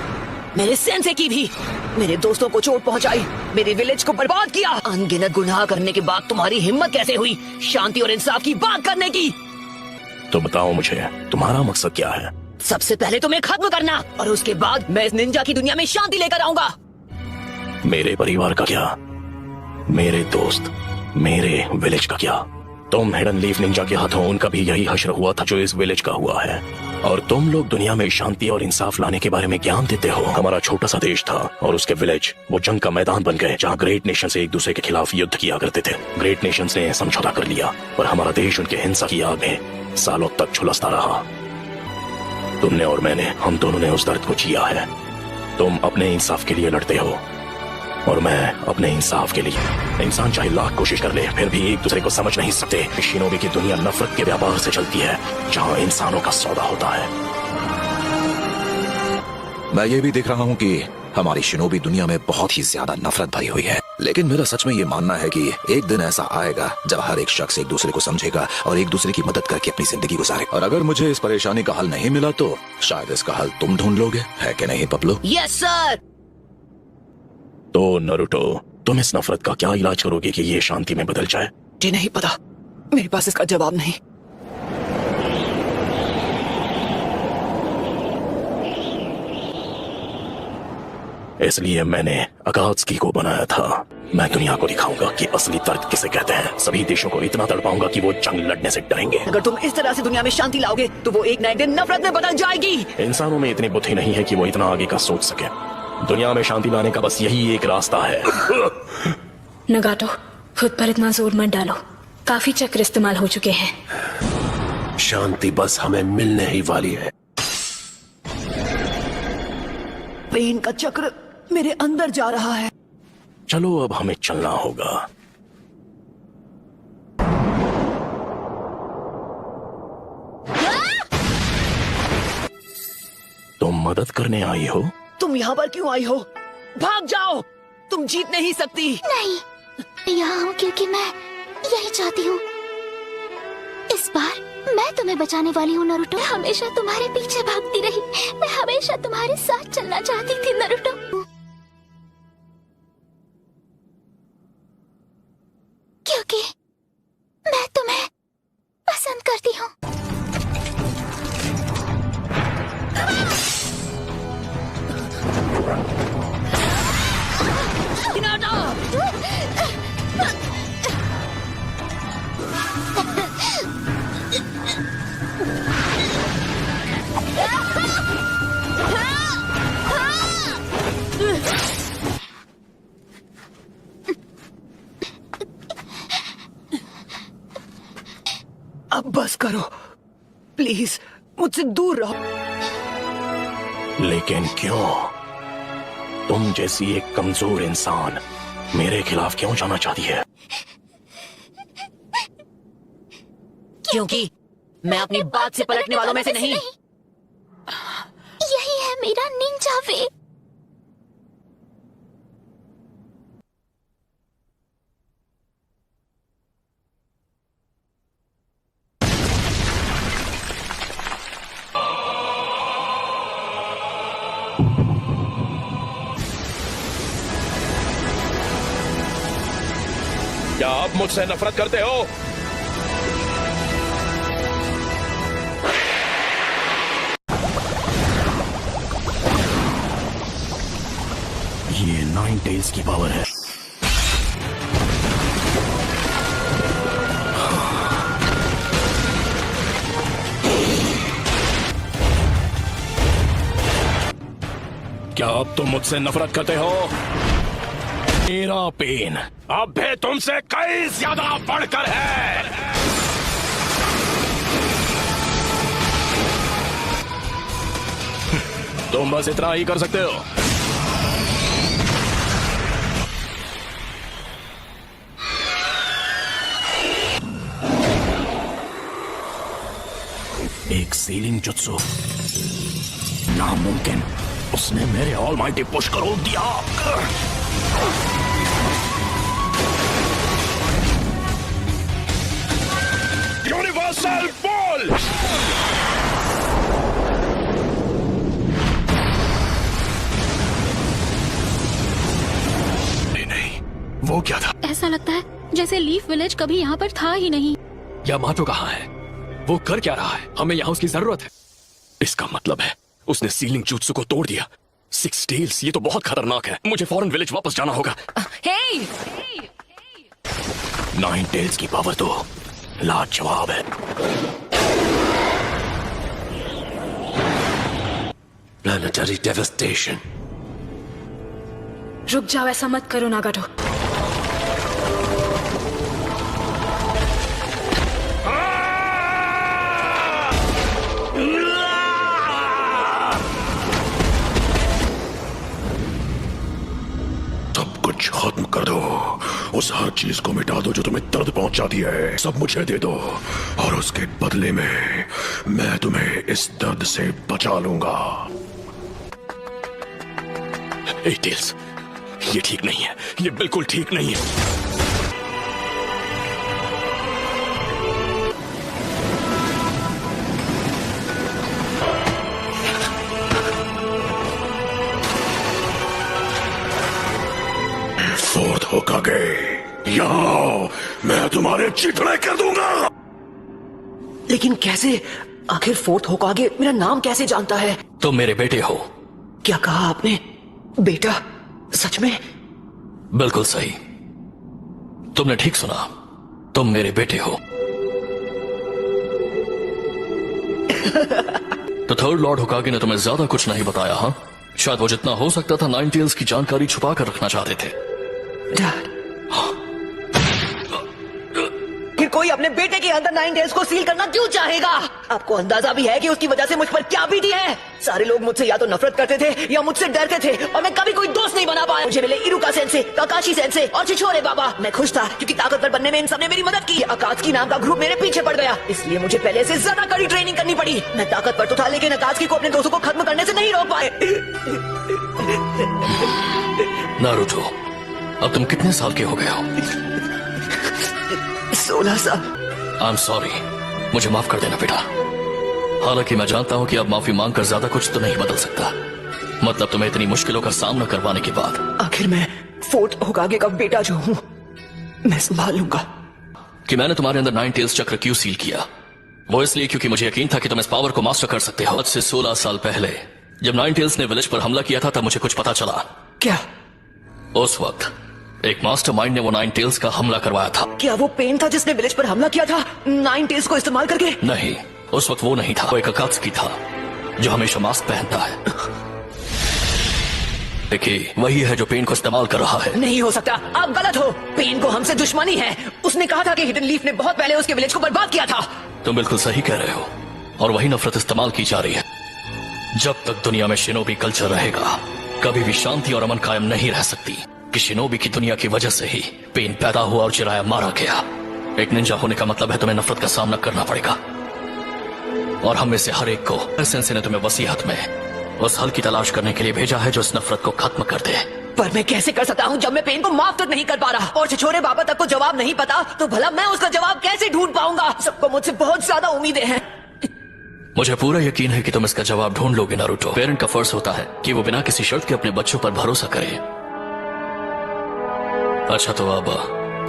[SPEAKER 2] मेरे सेंसे की भी, मेरे दोस्तों को चोट पहुंचाई, मेरे विलेज को बर्बाद किया। अनगिनत गुनाह करने के बाद तुम्हारी हिम्मत कैसे हुई शांति और इंसाफ की बात करने की?
[SPEAKER 1] तो बताओ मुझे, तुम्हारा मकसद क्या है?
[SPEAKER 2] सबसे पहले तुम्हें खत्म करना, और उसके बाद मैं इस निंजा की दुनिया में शांति लेकर आऊंगा।
[SPEAKER 1] मेरे परिवार का क्या? मेरे दोस्त, मेरे विलेज का क्या? तुम हिडन लीफ निंजा के हाथों उनका भी यही हश्र हुआ था जो इस विलेज का हुआ है। और तुम लोग दुनिया में शांति और इंसाफ लाने के बारे में ज्ञान देते हो। हमारा छोटा सा देश था और उसके विलेज वो जंग का मैदान बन गए जहाँ ग्रेट नेशंस एक दूसरे के खिलाफ युद्ध किया करते थे। ग्रेट नेशंस ने समझौता कर लिया पर हमारा देश उनके हिंसा की आग में सालों तक झुलसता रहा। तुमने और मैंने, हम दोनों ने उस दर्द को जिया है। तुम अपने इंसाफ के लिए लड़ते हो और मैं अपने इंसाफ के लिए। इंसान चाहे लाख कोशिश कर ले फिर भी एक दूसरे को समझ नहीं सकते। शिनोबी की दुनिया नफरत के व्यापार से चलती है जहाँ इंसानों का सौदा होता है।
[SPEAKER 11] मैं ये भी देख रहा हूँ कि हमारी शिनोबी दुनिया में बहुत ही ज्यादा नफरत भरी हुई है, लेकिन मेरा सच में ये मानना है कि एक दिन ऐसा आएगा जब हर एक शख्स एक दूसरे को समझेगा और एक दूसरे की मदद करके अपनी जिंदगी गुजारे। और अगर मुझे इस परेशानी का हल नहीं मिला तो शायद इसका हल तुम ढूंढ लोगे, है कि नहीं पपलू?
[SPEAKER 2] Yes sir.
[SPEAKER 1] तो नरुटो, तुम इस नफरत का क्या इलाज करोगे कि ये शांति में बदल जाए?
[SPEAKER 2] जी नहीं पता, मेरे पास इसका जवाब नहीं।
[SPEAKER 1] इसलिए मैंने अकात्सुकी को बनाया था। मैं दुनिया को दिखाऊंगा कि असली दर्द किसे कहते हैं। सभी देशों को इतना तड़पाऊंगा कि वो जंग लड़ने से डरेंगे।
[SPEAKER 2] अगर तुम इस तरह से दुनिया में शांति लाओगे तो वो एक नए दिन नफरत में बदल जाएगी।
[SPEAKER 1] इंसानों में इतनी बुद्धि नहीं है कि वो इतना आगे का सोच सके। दुनिया में शांति लाने का बस यही एक रास्ता है।
[SPEAKER 4] नगाटो, खुद पर इतना जोर मत डालो, काफी चक्र इस्तेमाल हो चुके हैं।
[SPEAKER 8] शांति बस हमें मिलने ही वाली है।
[SPEAKER 2] पेन का चक्र मेरे अंदर जा रहा है।
[SPEAKER 1] चलो अब हमें चलना होगा। तुम मदद करने आई हो?
[SPEAKER 2] तुम यहाँ पर क्यों आई हो? भाग जाओ, तुम जीत नहीं सकती।
[SPEAKER 4] नहीं, यहाँ हूँ क्योंकि मैं यही चाहती हूँ। इस बार मैं तुम्हें बचाने वाली हूँ नरुटो। मैं हमेशा तुम्हारे पीछे भागती रही, मैं हमेशा तुम्हारे साथ चलना चाहती थी नरुटो। क्योंकि मैं तुम्हें पसंद करती हूँ।
[SPEAKER 2] अब बस करो प्लीज, मुझसे दूर रहो।
[SPEAKER 1] लेकिन क्यों? तुम जैसी एक कमजोर इंसान मेरे खिलाफ क्यों जाना चाहती है?
[SPEAKER 2] क्योंकि मैं अपनी बात से पलटने वालों में से नहीं।
[SPEAKER 4] यही है मेरा निंजा वे।
[SPEAKER 1] क्या आप मुझसे नफरत करते हो? ये नाइन टेल्स की पावर है। क्या अब तुम मुझसे नफरत करते हो? मेरा पेन अब भी तुमसे कई ज्यादा बढ़कर है। तुम बस इतना ही कर सकते हो। एक सीलिंग जुत्सु, नामुमकिन। उसने मेरे ऑलमाइटी पुश को रोक दिया। Universal ball. नहीं, वो क्या था?
[SPEAKER 4] ऐसा लगता है जैसे लीफ विलेज कभी यहाँ पर था ही नहीं।
[SPEAKER 5] यामाटो कहाँ है? वो कर क्या रहा है? हमें यहाँ उसकी जरूरत है। इसका मतलब है उसने सीलिंग जुत्सु को तोड़ दिया। सिक्स टेल्स, ये तो बहुत खतरनाक है। मुझे फौरन विलेज वापस जाना होगा।
[SPEAKER 2] हे!
[SPEAKER 1] नाइन टेल्स की पावर तो लाजवाब है।
[SPEAKER 8] Planetary devastation.
[SPEAKER 3] रुक जाओ, ऐसा मत करो नागाटो।
[SPEAKER 8] सब कुछ खत्म कर दो, उस हर चीज को मिटा दो जो तुम्हें दर्द पहुंचाती है। सब मुझे दे दो और उसके बदले में मैं तुम्हें इस दर्द से बचा लूंगा।
[SPEAKER 1] ए टेल्स, ये ठीक नहीं है, ये बिल्कुल ठीक नहीं है।
[SPEAKER 8] फोर्थ होकागे, यहाँ मैं तुम्हारे चिथड़े कर दूंगा।
[SPEAKER 2] लेकिन कैसे? आखिर फोर्थ होकागे मेरा नाम कैसे जानता है?
[SPEAKER 1] तुम मेरे बेटे हो।
[SPEAKER 2] क्या कहा आपने? बेटा? सच में?
[SPEAKER 1] बिल्कुल सही, तुमने ठीक सुना, तुम मेरे बेटे हो। तो थर्ड लॉर्ड होकागे ने तुम्हें ज्यादा कुछ नहीं बताया? हाँ, शायद वो जितना हो सकता था नाइन टेल्स की जानकारी छुपा कर रखना चाहते थे।
[SPEAKER 2] डैड, फिर कोई अपने बेटे के अंदर नाइन टेल्स को सील करना क्यों चाहेगा? आपको अंदाजा भी है कि उसकी वजह से मुझ पर क्या बीती है? सारे लोग मुझसे या तो नफरत करते थे या मुझसे डरते थे और मैं कभी कोई दोस्त नहीं बना पाया। मुझे मिले इरुका सेंसे, काकाशी सेंसे और छिछोरे बाबा। मैं खुश था क्योंकि ताकतवर बनने में इन सबने मेरी मदद की। अकात्सुकी नाम का ग्रुप मेरे पीछे पड़ गया, इसलिए मुझे पहले से ज्यादा कड़ी ट्रेनिंग करनी पड़ी। मैं ताकतवर तो था लेकिन अकात्सुकी को अपने दोस्तों को खत्म करने से नहीं रोक पाए।
[SPEAKER 1] नारुतो, अब तुम कितने साल के हो गए हो?
[SPEAKER 2] 16 साल।
[SPEAKER 1] आई एम सॉरी, मुझे माफ कर देना बेटा। हालांकि मैं जानता हूं कि अब माफी मांगकर ज्यादा कुछ तो नहीं बदल सकता। मतलब तुम्हें इतनी मुश्किलों का सामना करवाने के बाद
[SPEAKER 2] आखिर मैं फोर्थ होकागे का बेटा जो हूँ, मैं संभाल लूंगा।
[SPEAKER 1] कि मैंने तुम्हारे अंदर नाइन टेल्स चक्र क्यों सील किया, वो इसलिए क्योंकि मुझे यकीन था कि तुम इस पावर को मास्टर कर सकते हो। आज से 16 साल पहले जब नाइन टेल्स ने विलेज पर हमला किया था तब मुझे कुछ पता चला।
[SPEAKER 2] क्या?
[SPEAKER 1] उस वक्त एक मास्टरमाइंड ने वो नाइन टेल्स का हमला करवाया था।
[SPEAKER 2] क्या वो पेन था जिसने विलेज पर हमला किया था नाइन टेल्स को इस्तेमाल करके?
[SPEAKER 1] नहीं, उस वक्त वो नहीं था। वो एक अकात्सुकी था जो हमेशा मास्क पहनता है। देखिए, वही है जो पेन को इस्तेमाल कर रहा है।
[SPEAKER 2] नहीं हो सकता, आप गलत हो। पेन को हमसे दुश्मनी है। उसने कहा था कि हिडन लीफ ने बहुत पहले उसके विलेज को बर्बाद किया था।
[SPEAKER 1] तुम बिल्कुल सही कह रहे हो, और वही नफरत इस्तेमाल की जा रही है। जब तक दुनिया में शिनोबी कल्चर रहेगा, कभी भी शांति और अमन कायम नहीं रह सकती। कि शिनोबी की दुनिया की वजह से ही पेन पैदा हुआ और जिराया मारा गया। एक निंजा होने का मतलब है तुम्हें नफरत का सामना करना पड़ेगा, और हम में से हर एक को सेंसे ने तुम्हें वसीयत में उस हल की तलाश करने के लिए भेजा है जो इस नफरत को खत्म कर दे।
[SPEAKER 2] पर मैं कैसे कर सकता हूँ जब मैं पेन को माफ तक नहीं कर पा रहा, और छिछोरे बाबा तक को जवाब नहीं पता, तो भला मैं उसका जवाब कैसे ढूंढ पाऊंगा? सबको मुझसे बहुत ज्यादा उम्मीदें हैं।
[SPEAKER 1] मुझे पूरा यकीन है कि तुम इसका जवाब ढूंढ लोगे नारुतो। पेरेंट का फर्ज होता है कि वो बिना किसी शर्त के अपने बच्चों पर भरोसा करे। अच्छा, तो अब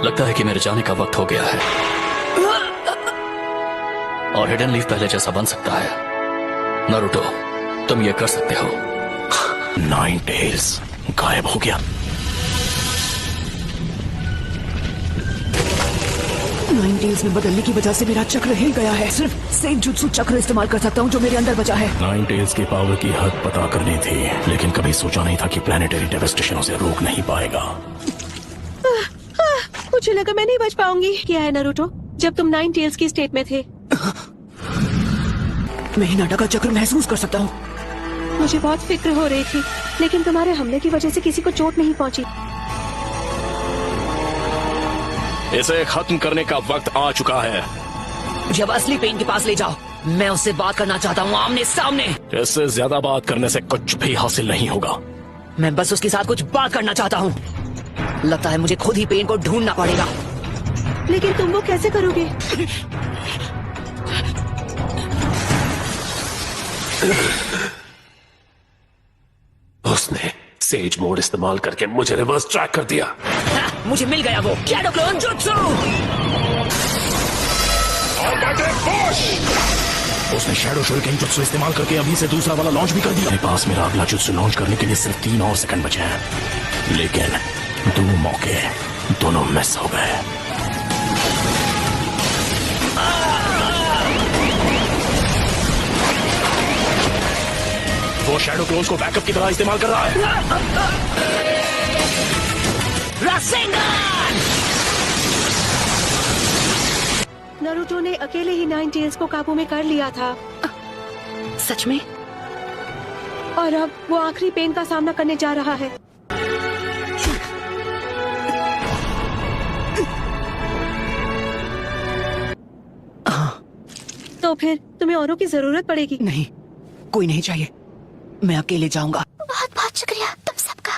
[SPEAKER 1] लगता है कि मेरे जाने का वक्त हो गया है, और हिडन लीफ पहले जैसा बन सकता है। नारुतो, तुम ये कर सकते हो। नाइन टेल्स गायब हो गया।
[SPEAKER 2] नाइन टेल्स में बदलने की वजह से मेरा चक्र हिल गया है। सिर्फ सेन जुत्सु चक्र इस्तेमाल कर सकता हूँ जो मेरे अंदर बचा है।
[SPEAKER 1] नाइन टेल्स की पावर की हद पता करनी थी, लेकिन कभी सोचा नहीं था कि प्लैनेटरी डेवस्टेशन उसे रोक नहीं पाएगा।
[SPEAKER 3] मुझे लगा मैं नहीं बच पाऊंगी। क्या है नारुतो, जब तुम नाइन टेल्स की स्टेट में थे
[SPEAKER 2] मैं हिनाटा का चक्र महसूस कर सकता हूँ।
[SPEAKER 3] मुझे बहुत फिक्र हो रही थी, लेकिन तुम्हारे हमले की वजह से किसी को चोट नहीं पहुंची।
[SPEAKER 1] इसे खत्म करने का वक्त आ चुका है।
[SPEAKER 2] जब असली पेन के पास ले जाओ, मैं उससे बात करना चाहता हूँ आमने सामने।
[SPEAKER 1] इससे ज्यादा बात करने से कुछ भी हासिल नहीं होगा।
[SPEAKER 2] मैं बस उसके साथ कुछ बात करना चाहता हूँ। लगता है मुझे खुद ही पेन को ढूंढना पड़ेगा।
[SPEAKER 3] लेकिन तुम वो कैसे करोगे?
[SPEAKER 8] उसने सेज मोड इस्तेमाल करके मुझे रिवर्स ट्रैक कर दिया।
[SPEAKER 2] मुझे मिल गया वो शैडो क्लोन जुत्सु।
[SPEAKER 1] उसने शैडो शuriken जुत्सु इस्तेमाल करके अभी से दूसरा वाला लॉन्च भी कर दिया। मेरे पास मेरा अगला जुत्सु लॉन्च करने के लिए सिर्फ 3 और सेकंड बचे हैं, लेकिन 2 मौके दोनों मिस हो गए। शैडो क्लोन्स को बैकअप की तरह इस्तेमाल कर रहा है।
[SPEAKER 3] नारुतो ने अकेले ही नाइन टेल्स को काबू में कर लिया था
[SPEAKER 2] सच में?
[SPEAKER 3] और अब वो आखिरी पेन का सामना करने जा रहा है। तो फिर तुम्हें औरों की जरूरत पड़ेगी।
[SPEAKER 2] नहीं, कोई नहीं चाहिए, मैं अकेले जाऊंगा।
[SPEAKER 4] बहुत बहुत शुक्रिया तुम सबका,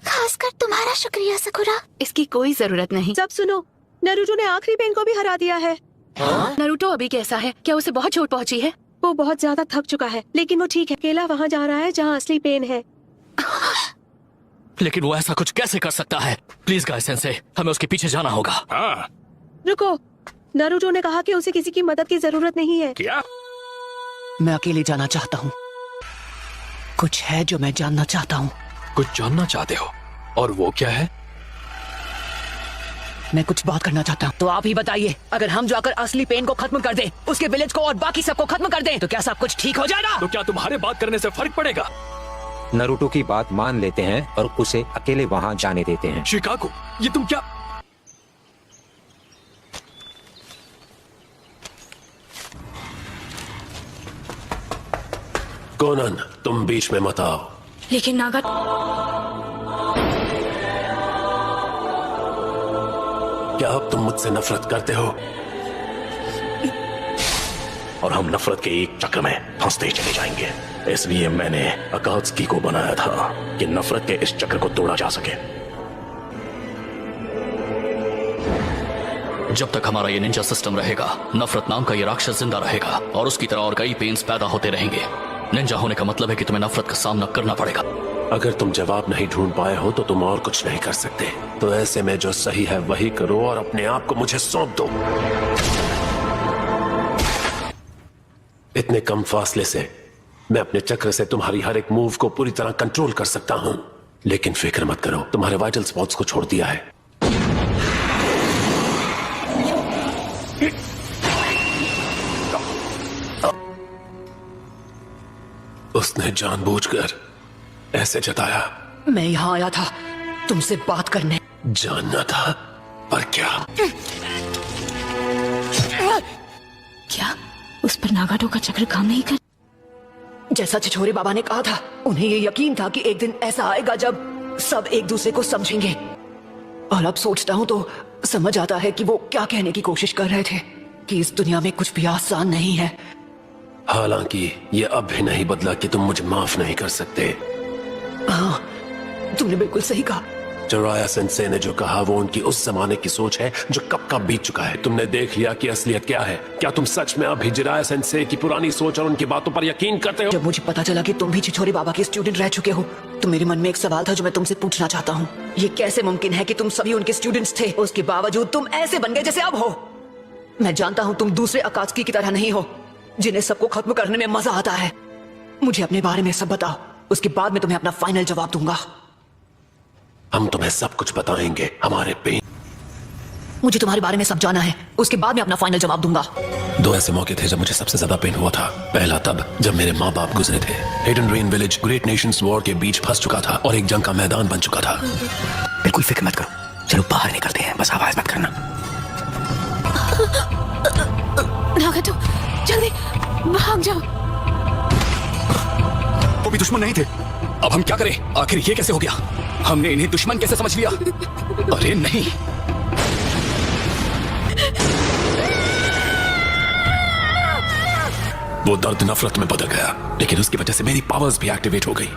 [SPEAKER 4] खासकर तुम्हारा शुक्रिया सकुरा।
[SPEAKER 2] इसकी कोई जरूरत नहीं।
[SPEAKER 3] सब सुनो, नारुतो ने आखिरी पेन को भी हरा दिया है।
[SPEAKER 2] नारुतो अभी कैसा है? क्या उसे बहुत चोट पहुंची है?
[SPEAKER 3] वो बहुत ज्यादा थक चुका है, लेकिन वो ठीक है। अकेला वहाँ जा रहा है जहाँ असली पेन है।
[SPEAKER 5] लेकिन वो ऐसा कुछ कैसे कर सकता है? प्लीज गाय सेंसे, हमें उसके पीछे जाना होगा।
[SPEAKER 1] हाँ।
[SPEAKER 3] रुको, नारुतो ने कहा कि उसे किसी की मदद की जरूरत नहीं है।
[SPEAKER 1] क्या?
[SPEAKER 2] मैं अकेले जाना चाहता हूँ। कुछ है जो मैं जानना चाहता हूँ।
[SPEAKER 5] कुछ जानना चाहते हो? और वो क्या है?
[SPEAKER 2] मैं कुछ बात करना चाहता हूँ। तो आप ही बताइए, अगर हम जाकर असली पेन को खत्म कर दें, उसके विलेज को और बाकी सबको खत्म कर दें, तो क्या सब कुछ ठीक हो जाएगा?
[SPEAKER 5] तो क्या तुम्हारे बात करने से फर्क पड़ेगा?
[SPEAKER 7] नारुतो की बात मान लेते हैं और उसे अकेले वहाँ जाने देते हैं।
[SPEAKER 5] शिकागो, ये तुम क्या?
[SPEAKER 1] कोनन, तुम बीच में मत आओ।
[SPEAKER 2] लेकिन नागा,
[SPEAKER 1] क्या अब तुम मुझसे नफरत करते हो? और हम नफरत के एक चक्र में फंसते चले जाएंगे। इसलिए मैंने अकात्सुकी को बनाया था कि नफरत के इस चक्र को तोड़ा जा सके।
[SPEAKER 5] जब तक हमारा ये निंजा सिस्टम रहेगा, नफरत नाम का ये राक्षस जिंदा रहेगा और उसकी तरह और कई पेन्स पैदा होते रहेंगे। निंजा होने का मतलब है कि तुम्हें नफरत का सामना करना पड़ेगा।
[SPEAKER 1] अगर तुम जवाब नहीं ढूंढ पाए हो तो तुम और कुछ नहीं कर सकते। तो ऐसे में जो सही है वही करो और अपने आप को मुझे सौंप दो। इतने कम फासले से मैं अपने चक्र से तुम्हारी हर एक मूव को पूरी तरह कंट्रोल कर सकता हूं। लेकिन फिक्र मत करो, तुम्हारे वाइटल स्पॉट्स को छोड़ दिया है। उसने जानबूझकर ऐसे जताया।
[SPEAKER 2] मैं यहाँ आया था तुमसे बात करने।
[SPEAKER 1] जानना था, पर क्या?
[SPEAKER 4] क्या उस पर नागाटो का चक्र काम नहीं कर?
[SPEAKER 2] जैसा छिछोरे बाबा ने कहा था, उन्हें ये यकीन था कि एक दिन ऐसा आएगा जब सब एक दूसरे को समझेंगे। और अब सोचता हूँ तो समझ आता है कि वो क्या कहने की कोशिश कर रहे थे, कि इस दुनिया में कुछ भी आसान नहीं है।
[SPEAKER 1] हालांकि ये अब भी नहीं बदला कि तुम मुझे माफ नहीं कर सकते।
[SPEAKER 2] हाँ, तुमने बिल्कुल सही कहा।
[SPEAKER 1] जिराया सेंसे ने जो कहा वो उनकी उस जमाने की सोच है जो कब का बीत चुका है। तुमने देख लिया कि असलियत क्या है। क्या तुम सच में अभी जिराया सेंसे की पुरानी सोच और उनकी बातों पर यकीन करते हो?
[SPEAKER 2] जब मुझे पता चला कि तुम भी छिछोरे बाबा के स्टूडेंट रह चुके हो, तो मेरे मन में एक सवाल था जो मैं तुमसे पूछना चाहता हूँ। ये कैसे मुमकिन है कि तुम सभी उनके स्टूडेंट्स थे, उसके बावजूद तुम ऐसे बन गए जैसे अब हो? मैं जानता हूँ तुम दूसरे अकात्सुकी की तरह नहीं हो, जिन्हें सबको खत्म करने में मजा आता है। मुझे अपने बारे में सब बताओ, उसके बाद मैं तुम्हें अपना फाइनल जवाब दूंगा।
[SPEAKER 1] हम तुम्हें सब कुछ बताएंगे, हमारे पेन।
[SPEAKER 2] मुझे तुम्हारे बारे में सब जाना है, उसके बाद मैं अपना फाइनल जवाब दूंगा।
[SPEAKER 1] दो ऐसे मौके थे जब मुझे सबसे ज्यादा पेन हुआ था। पहला तब जब मेरे माँ बाप गुजरे थे। Hidden rain village great Nations war के बीच फंस चुका था और एक जंग का मैदान बन चुका था।
[SPEAKER 11] बिल्कुल फिक्र मत करो, चलो बाहर निकलते हैं, बस आवाज मत करना।
[SPEAKER 4] नागाटो जल्दी भाग जाओ।
[SPEAKER 5] वो भी दुश्मन नहीं थे। अब हम क्या करें? आखिर ये कैसे हो गया? हमने इन्हें दुश्मन कैसे समझ लिया? अरे नहीं,
[SPEAKER 1] वो दर्द नफरत में बदल गया, लेकिन उसकी वजह से मेरी पावर्स भी एक्टिवेट हो गई।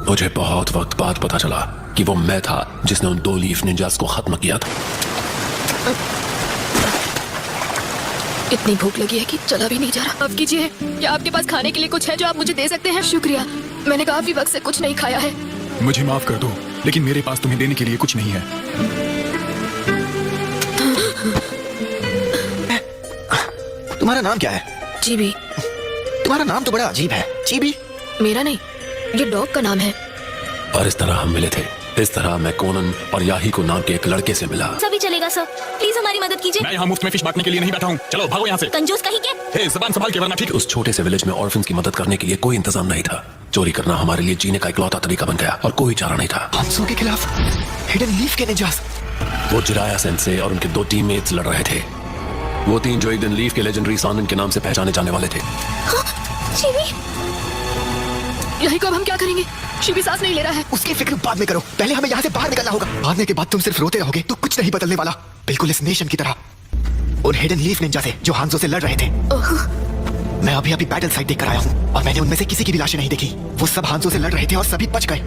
[SPEAKER 1] मुझे बहुत वक्त बाद पता चला कि वो मैं था जिसने उन 2 लीफ निंजास को खत्म किया था।
[SPEAKER 4] इतनी भूख लगी है कि चला भी नहीं जा रहा। माफ कीजिए, क्या आपके पास खाने के लिए कुछ है जो आप मुझे दे सकते हैं? शुक्रिया, मैंने काफी वक्त से कुछ नहीं खाया है।
[SPEAKER 6] मुझे माफ कर दो, लेकिन मेरे पास तुम्हें देने के लिए कुछ नहीं है।
[SPEAKER 11] तुम्हारा नाम क्या है?
[SPEAKER 4] चीबी।
[SPEAKER 11] तुम्हारा नाम तो बड़ा अजीब है। चीबी?
[SPEAKER 4] मेरा नहीं, ये डॉग का नाम है।
[SPEAKER 1] और इस तरह हम मिले थे।
[SPEAKER 8] इस तरह मैं कोनन और याही को नाम के एक लड़के से मिला।
[SPEAKER 4] सभी चलेगा सर, प्लीज हमारी मदद कीजिए।
[SPEAKER 1] मैं यहाँ मुफ्त में फिश बांटने के लिए नहीं बैठा हूँ, चलो भागो यहाँ से।
[SPEAKER 4] कंजूस कहीं के।
[SPEAKER 1] हे, ज़बान संभाल के वरना ठीक।
[SPEAKER 8] उस छोटे से विलेज में ऑर्फन्स की मदद करने के लिए कोई इंतजाम नहीं था। चोरी करना हमारे लिए जीने का इकलौता तरीका बन गया और कोई चारा नहीं था।
[SPEAKER 11] हांसो के खिलाफ हिडन लीफ के निंजास।
[SPEAKER 8] वो जिराया सेंसे और उनके 2 टीममेट्स लड़ रहे थे। वो 3 जो एक दिन लीफ के लेजेंडरी सानन के नाम से पहचाने जाने वाले थे।
[SPEAKER 3] यही को अब हम क्या करेंगे? शिवी सांस नहीं ले रहा है।
[SPEAKER 11] उसकी फिक्र बाद में करो, पहले हमें यहाँ से बाहर निकलना होगा। भागने के बाद तुम सिर्फ रोते रहोगे तो कुछ नहीं बदलने वाला, बिल्कुल इस नेशन की तरह। उन हिडन लीफ निंजा से जो हांसो से लड़ रहे थे। मैं अभी बैटल साइट देख कर आया हूँ और मैंने उनमें से किसी की भी लाशें नहीं देखी। वो सब हांसो से लड़ रहे थे और सभी बच गए।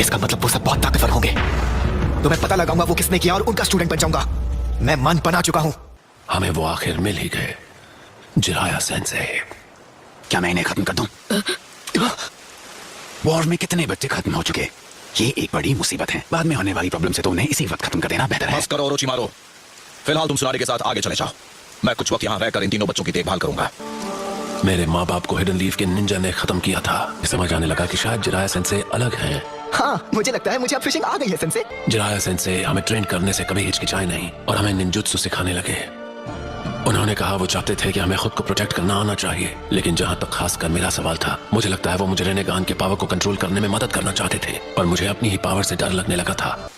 [SPEAKER 11] इसका मतलब वो सब बहुत ताकतवर होंगे। तो मैं पता लगाऊंगा वो किसने किया और उनका स्टूडेंट बन जाऊंगा। मैं मन बना चुका हूँ।
[SPEAKER 8] हमें वो आखिर मिल ही गए, जिराया सेंसे।
[SPEAKER 11] क्या मैं इन्हें खत्म कर दूं? वॉर में कितने बच्चे खत्म हो चुके, ये एक बड़ी मुसीबत है। बाद में होने वाली प्रॉब्लम से तो उन्हें इसी वक्त खत्म कर देना बेहतर है।
[SPEAKER 8] बस करो ओरोचिमारो, फिलहाल तुम सुनारी के साथ आगे चले जाओ। मैं कुछ वक्त यहाँ रहकर इन तीनों बच्चों की देखभाल करूंगा। मेरे माँ बाप को हिडन लीफ के निंजा ने खत्म किया था। समझ आने लगा कि शायद जिराया सेंसे अलग हैं।
[SPEAKER 11] हाँ, मुझे लगता है मुझे अब फिशिंग आ गई है सेंसे।
[SPEAKER 8] जिराया सेंसे हमें ट्रेन करने से कभी हिचकिचाए नहीं और हमें निंजुत्सु सिखाने लगे। उन्होंने कहा वो चाहते थे कि हमें खुद को प्रोटेक्ट करना आना चाहिए, लेकिन जहाँ तक खासकर मेरा सवाल था, मुझे लगता है वो मुझे रेनेगान के पावर को कंट्रोल करने में मदद करना चाहते थे, पर मुझे अपनी ही पावर से डर लगने लगा था।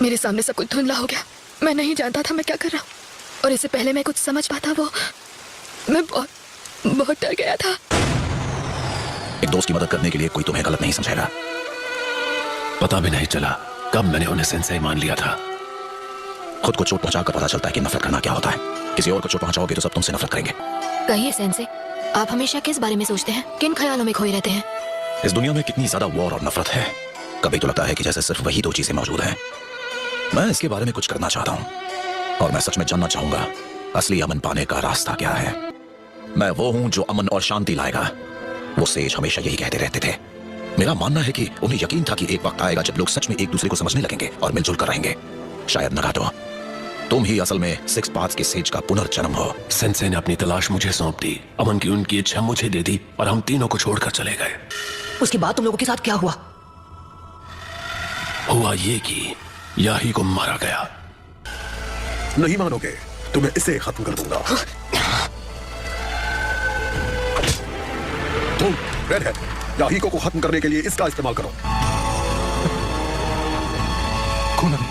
[SPEAKER 3] मेरे सामने सब कुछ धुंधला हो गया। मैं नहीं जानता था मैं क्या कर रहा हूँ, और इससे पहले मैं कुछ समझ पाता वो मैं बहुत डर गया था।
[SPEAKER 11] एक दोस्त की मदद करने के लिए कोई तुम्हें गलत नहीं समझेगा।
[SPEAKER 8] पता भी नहीं चला कब मैंने उन्हें सेंसे मान लिया था।
[SPEAKER 11] खुद को चोट पहुंचाकर पता चलता है कि नफरत करना क्या होता है। किसी और को चोट पहुंचाओगे तो सब तुमसे नफरत करेंगे।
[SPEAKER 4] कहिए सेंसे, आप हमेशा किस बारे में सोचते हैं? किन ख्यालों में खोए रहते हैं?
[SPEAKER 11] इस दुनिया में कितनी ज्यादा वॉर और नफरत है। कभी तो लगता है कि जैसे सिर्फ वही 2 चीजें मौजूद हैं। मैं इसके बारे में कुछ करना चाहता हूँ और मैं सच में जानना चाहूंगा असली अमन पाने का रास्ता क्या है। मैं वो हूँ जो अमन और शांति लाएगा। वो सेज हमेशा यही कहते रहते थे। मेरा मानना है कि उन्हें यकीन था कि एक वक्त आएगा जब लोग सच में एक दूसरे को समझने लगेंगे और मिलजुल कर रहेंगे। शायद नगाटो, तुम ही असल में 6 पाथ्स के सेज का पुनर्जन्म हो।
[SPEAKER 8] सेंसे ने अपनी तलाश मुझे सौंप दी, अमन की उनकी इच्छा मुझे दे दी और हम तीनों को छोड़कर चले गए।
[SPEAKER 2] उसके बाद तुम लोगों के साथ क्या हुआ?
[SPEAKER 8] हुआ ये कि याही को मारा गया।
[SPEAKER 6] नहीं मानोगे, तुम्हें इसे खत्म कर दूंगा। तुम रेडहेड, याहीको को खत्म करने के लिए इसका इस्तेमाल करो। कोनन,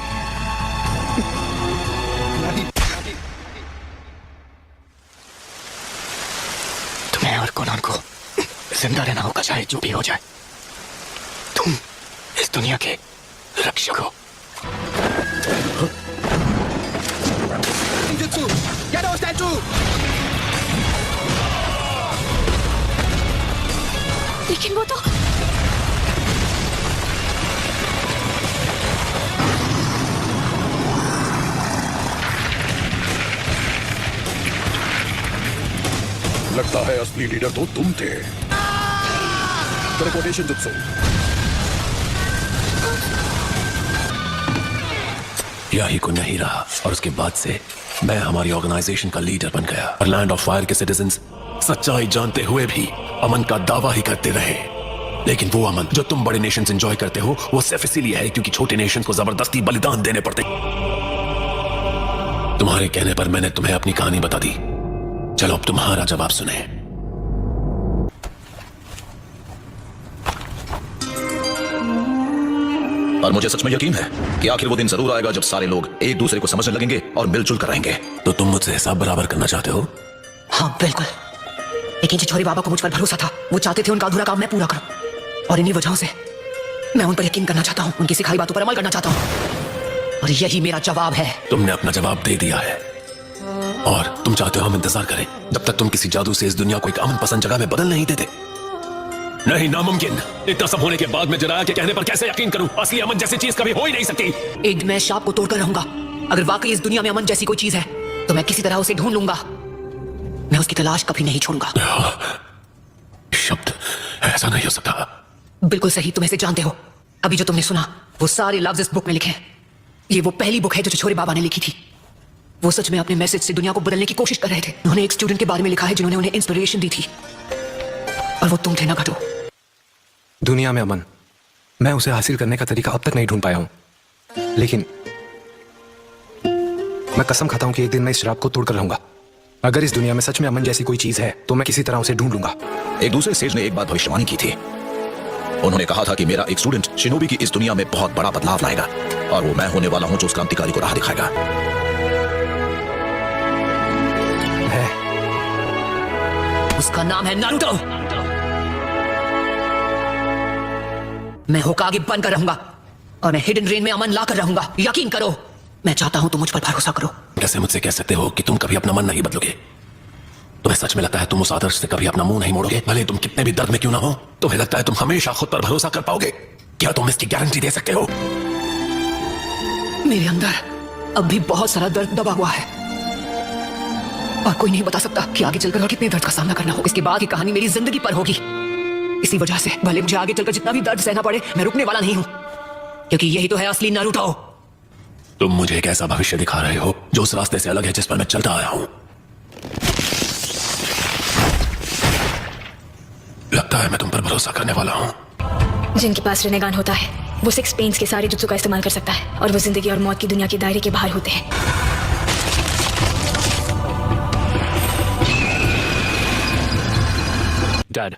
[SPEAKER 11] तुम्हें और कोनन को जिंदा रहना होगा, चाहे जो भी हो जाए। तुम इस दुनिया के रक्षक हो।
[SPEAKER 4] लेकिन वो तो
[SPEAKER 6] लगता है असली लीडर तो तुम थे। Teleportation jutsu.
[SPEAKER 8] याही को नहीं रहा और उसके बाद से मैं हमारी ऑर्गेनाइजेशन का लीडर बन गया और लैंड ऑफ फायर के सिटीजन्स सच्चाई जानते हुए भी अमन का दावा ही करते रहे। लेकिन वो अमन जो तुम बड़े नेशंस एंजॉय करते हो, वो सिर्फ इसीलिए है क्योंकि छोटे नेशंस को जबरदस्ती बलिदान देने पड़ते। तुम्हारे कहने पर मैंने तुम्हें अपनी कहानी बता दी। चलो अब तुम्हारा जवाब सुने।
[SPEAKER 11] और मुझे सच में यकीन है कि आखिर वो दिन जरूर आएगा जब सारे लोग एक दूसरे को समझने लगेंगे और मिलजुल कर रहेंगे।
[SPEAKER 8] तो तुम मुझसे हिसाब बराबर करना चाहते हो?
[SPEAKER 2] हाँ बिल्कुल, लेकिन छिछोरे बाबा को मुझ पर भरोसा था। वो चाहते थे उनका अधूरा काम मैं पूरा करूं, और इन्हीं वजहों से मैं उन पर यकीन करना चाहता हूं, उनकी सिखाई बातों पर अमल करना चाहता हूं, और यही मेरा जवाब है।
[SPEAKER 8] तुमने अपना जवाब दे दिया है और तुम चाहते हो हम इंतजार करें जब तक तुम किसी जादू से इस दुनिया को एक अमन पसंद जगह में बदल नहीं देते। नहीं, नामुमकिन। इतना सब होने के बाद मैं जिराया के कहने पर कैसे यकीन करूं? असली अमन जैसी चीज कभी हो ही नहीं सकती।
[SPEAKER 2] एक दिन मैं शाप को तोड़कर रहूंगा। अगर वाकई इस दुनिया में अमन जैसी कोई चीज है तो मैं किसी तरह उसे ढूंढ लूंगा। मैं उसकी तलाश कभी नहीं छोड़ूंगा।
[SPEAKER 8] शब्द ऐसा नहीं हो सकता।
[SPEAKER 2] बिल्कुल सही, तुम इसे जानते हो। अभी जो तुमने सुना वो सारे लफ्ज इस बुक में लिखे हैं। ये वो पहली बुक है जो छिछोरे बाबा ने लिखी थी। वो सच में अपने मैसेज से दुनिया को बदलने की कोशिश कर रहे थे। उन्होंने एक स्टूडेंट के बारे में लिखा है जिन्होंने उन्हें इंस्पिरेशन दी थी, और वो तुम थे नगाटो।
[SPEAKER 7] दुनिया में अमन
[SPEAKER 8] मैं उसे हासिल करने का तरीका अब तक नहीं ढूंढ पाया हूँ, लेकिन मैं कसम खाता हूँ कि एक दिन मैं इस शराब को तोड़कर रहूंगा। अगर इस दुनिया में सच में अमन जैसी कोई चीज है तो मैं किसी तरह उसे ढूंढ लूंगा।
[SPEAKER 11] एक दूसरे सेज ने एक बात भविष्यवाणी की थी। उन्होंने कहा था कि मेरा एक स्टूडेंट शिनोबी की इस दुनिया में बहुत बड़ा बदलाव लाएगा, और वो मैं होने वाला हूं जो उस क्रांतिकारी को राह दिखाएगा।
[SPEAKER 2] उसका नाम है नारुतो। मैं होकागे बनकर रहूंगा और मैं हिडन रेन में अमन लाकर रहूंगा। यकीन करो, मैं चाहता हूं तुम मुझ पर भरोसा करो।
[SPEAKER 8] कैसे मुझसे कह सकते हो कि तुम कभी अपना मन नहीं बदलोगे? तुम्हें सच में लगता है तुम उस आदर्श से कभी अपना मुंह नहीं मोड़ोगे? भले तुम कितने भी दर्द में क्यों ना हो, तुम्हें लगता है तुम हमेशा खुद पर भरोसा कर पाओगे? क्या तुम इसकी गारंटी दे सकते हो?
[SPEAKER 2] मेरे अंदर अब भी बहुत सारा दर्द दबा हुआ है और कोई नहीं बता सकता कि आगे चलकर कितने दर्द का सामना करना होगा। इसके बाद की कहानी मेरी जिंदगी पर होगी। इसी वजह से भले मुझे आगे चलकर जितना भी दर्द सहना पड़े, मैं रुकने वाला नहीं हूं, क्योंकि यही तो है असली नारुतो।
[SPEAKER 8] तुम मुझे एक ऐसा भविष्य दिखा रहे हो जो उस रास्ते से अलग है जिस पर मैं चलता आया हूं। लगता है मैं तुम पर भरोसा करने वाला हूं।
[SPEAKER 13] जिनके पास रिनेगान होता है वो 6 पेन्स के सारे जुत्सु का इस्तेमाल कर सकता है, और वो जिंदगी और मौत की दुनिया के दायरे के बाहर होते हैं।
[SPEAKER 14] डैड,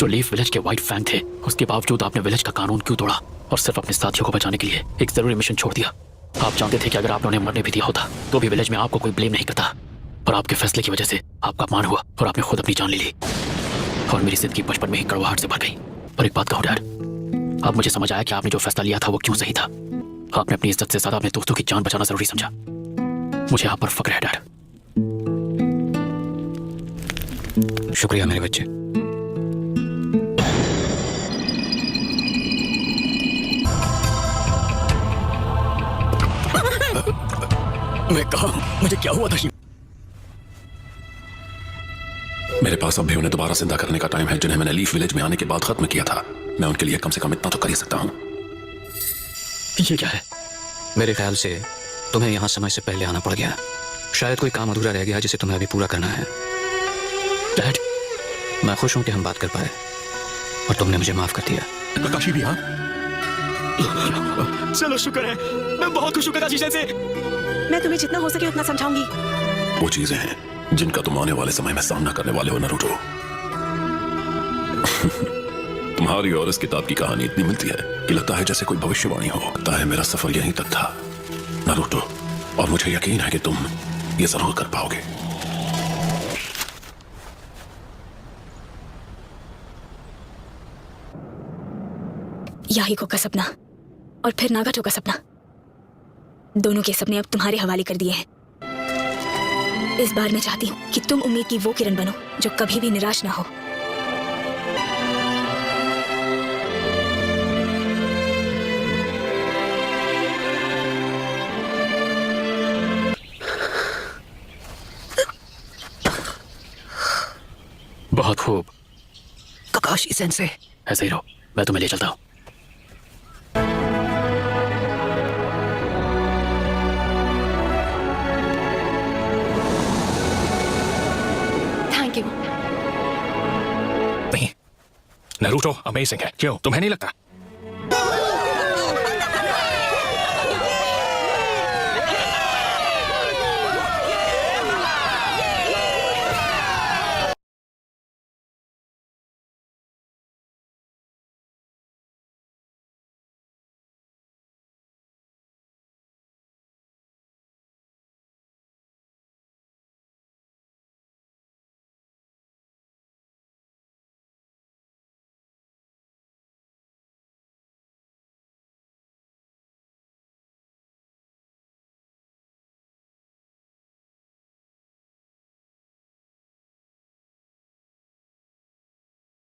[SPEAKER 14] जो लीफ विलेज के व्हाइट फैंग थे, उसके बावजूद आपने विलेज का कानून क्यों तोड़ा और सिर्फ अपने साथियों को बचाने के लिए एक जरूरी मिशन छोड़ दिया? आप जानते थे कि अगर आपने उन्हें मरने भी दिया होता तो भी विलेज में आपको कोई ब्लेम नहीं करता, और आपके फैसले की वजह से आपका अपमान हुआ और आपने खुद अपनी जान ले ली, और मेरी जिंदगी बचपन में ही कड़वाहट से भर गई। पर एक बात कहो डैड, अब मुझे समझ आया कि आपने जो फैसला लिया था वो क्यों सही था। आपने अपनी इज्जत से ज्यादा अपने दोस्तों की जान बचाना जरूरी समझा। मुझे आप पर फक्र है डैड।
[SPEAKER 5] शुक्रिया मेरे बच्चे।
[SPEAKER 8] मैं कहा, मुझे क्या हुआ था? मेरे पास अब भी उन्हें दोबारा जिंदा करने का टाइम है जिन्हें मैंने लीफ विलेज में आने के बाद खत्म किया था। मैं उनके लिए कम से कम इतना तो कर ही सकता हूँ।
[SPEAKER 14] ये क्या है?
[SPEAKER 5] मेरे ख्याल से तुम्हें यहाँ समय से पहले आना पड़ गया। शायद कोई काम अधूरा रह गया जिसे तुम्हें अभी पूरा करना है।
[SPEAKER 14] डैड,
[SPEAKER 5] मैं खुश हूँ कि हम बात कर पाए और तुमने मुझे माफ कर दिया।
[SPEAKER 8] प्रकाशी भी? हाँ,
[SPEAKER 9] चलो शुक्र है, मैं बहुत खुश हूँ प्रकाशी से।
[SPEAKER 3] मैं तुम्हें जितना हो सके उतना समझाऊंगी।
[SPEAKER 8] वो चीजें हैं जिनका तुम आने वाले समय में सामना करने वाले हो नारुतो। तुम्हारी और इस किताब की कहानी इतनी मिलती है कि लगता है जैसे कोई भविष्यवाणी हो। लगता है मेरा सफर यहीं तक था नारुतो, और मुझे यकीन है कि तुम ये जरूर कर पाओगे।
[SPEAKER 13] याहिको का सपना और फिर नागाटो का सपना, दोनों के सपने अब तुम्हारे हवाले कर दिए हैं। इस बार मैं चाहती हूँ कि तुम उम्मीद की वो किरण बनो जो कभी भी निराश ना हो।
[SPEAKER 14] बहुत खूब
[SPEAKER 2] ककाशी सेंसे।
[SPEAKER 14] ऐसे ही रहो, मैं तुम्हें ले चलता हूँ।
[SPEAKER 8] नहीं, नारुतो अमेजिंग है। क्यों, तुम्हें नहीं लगता?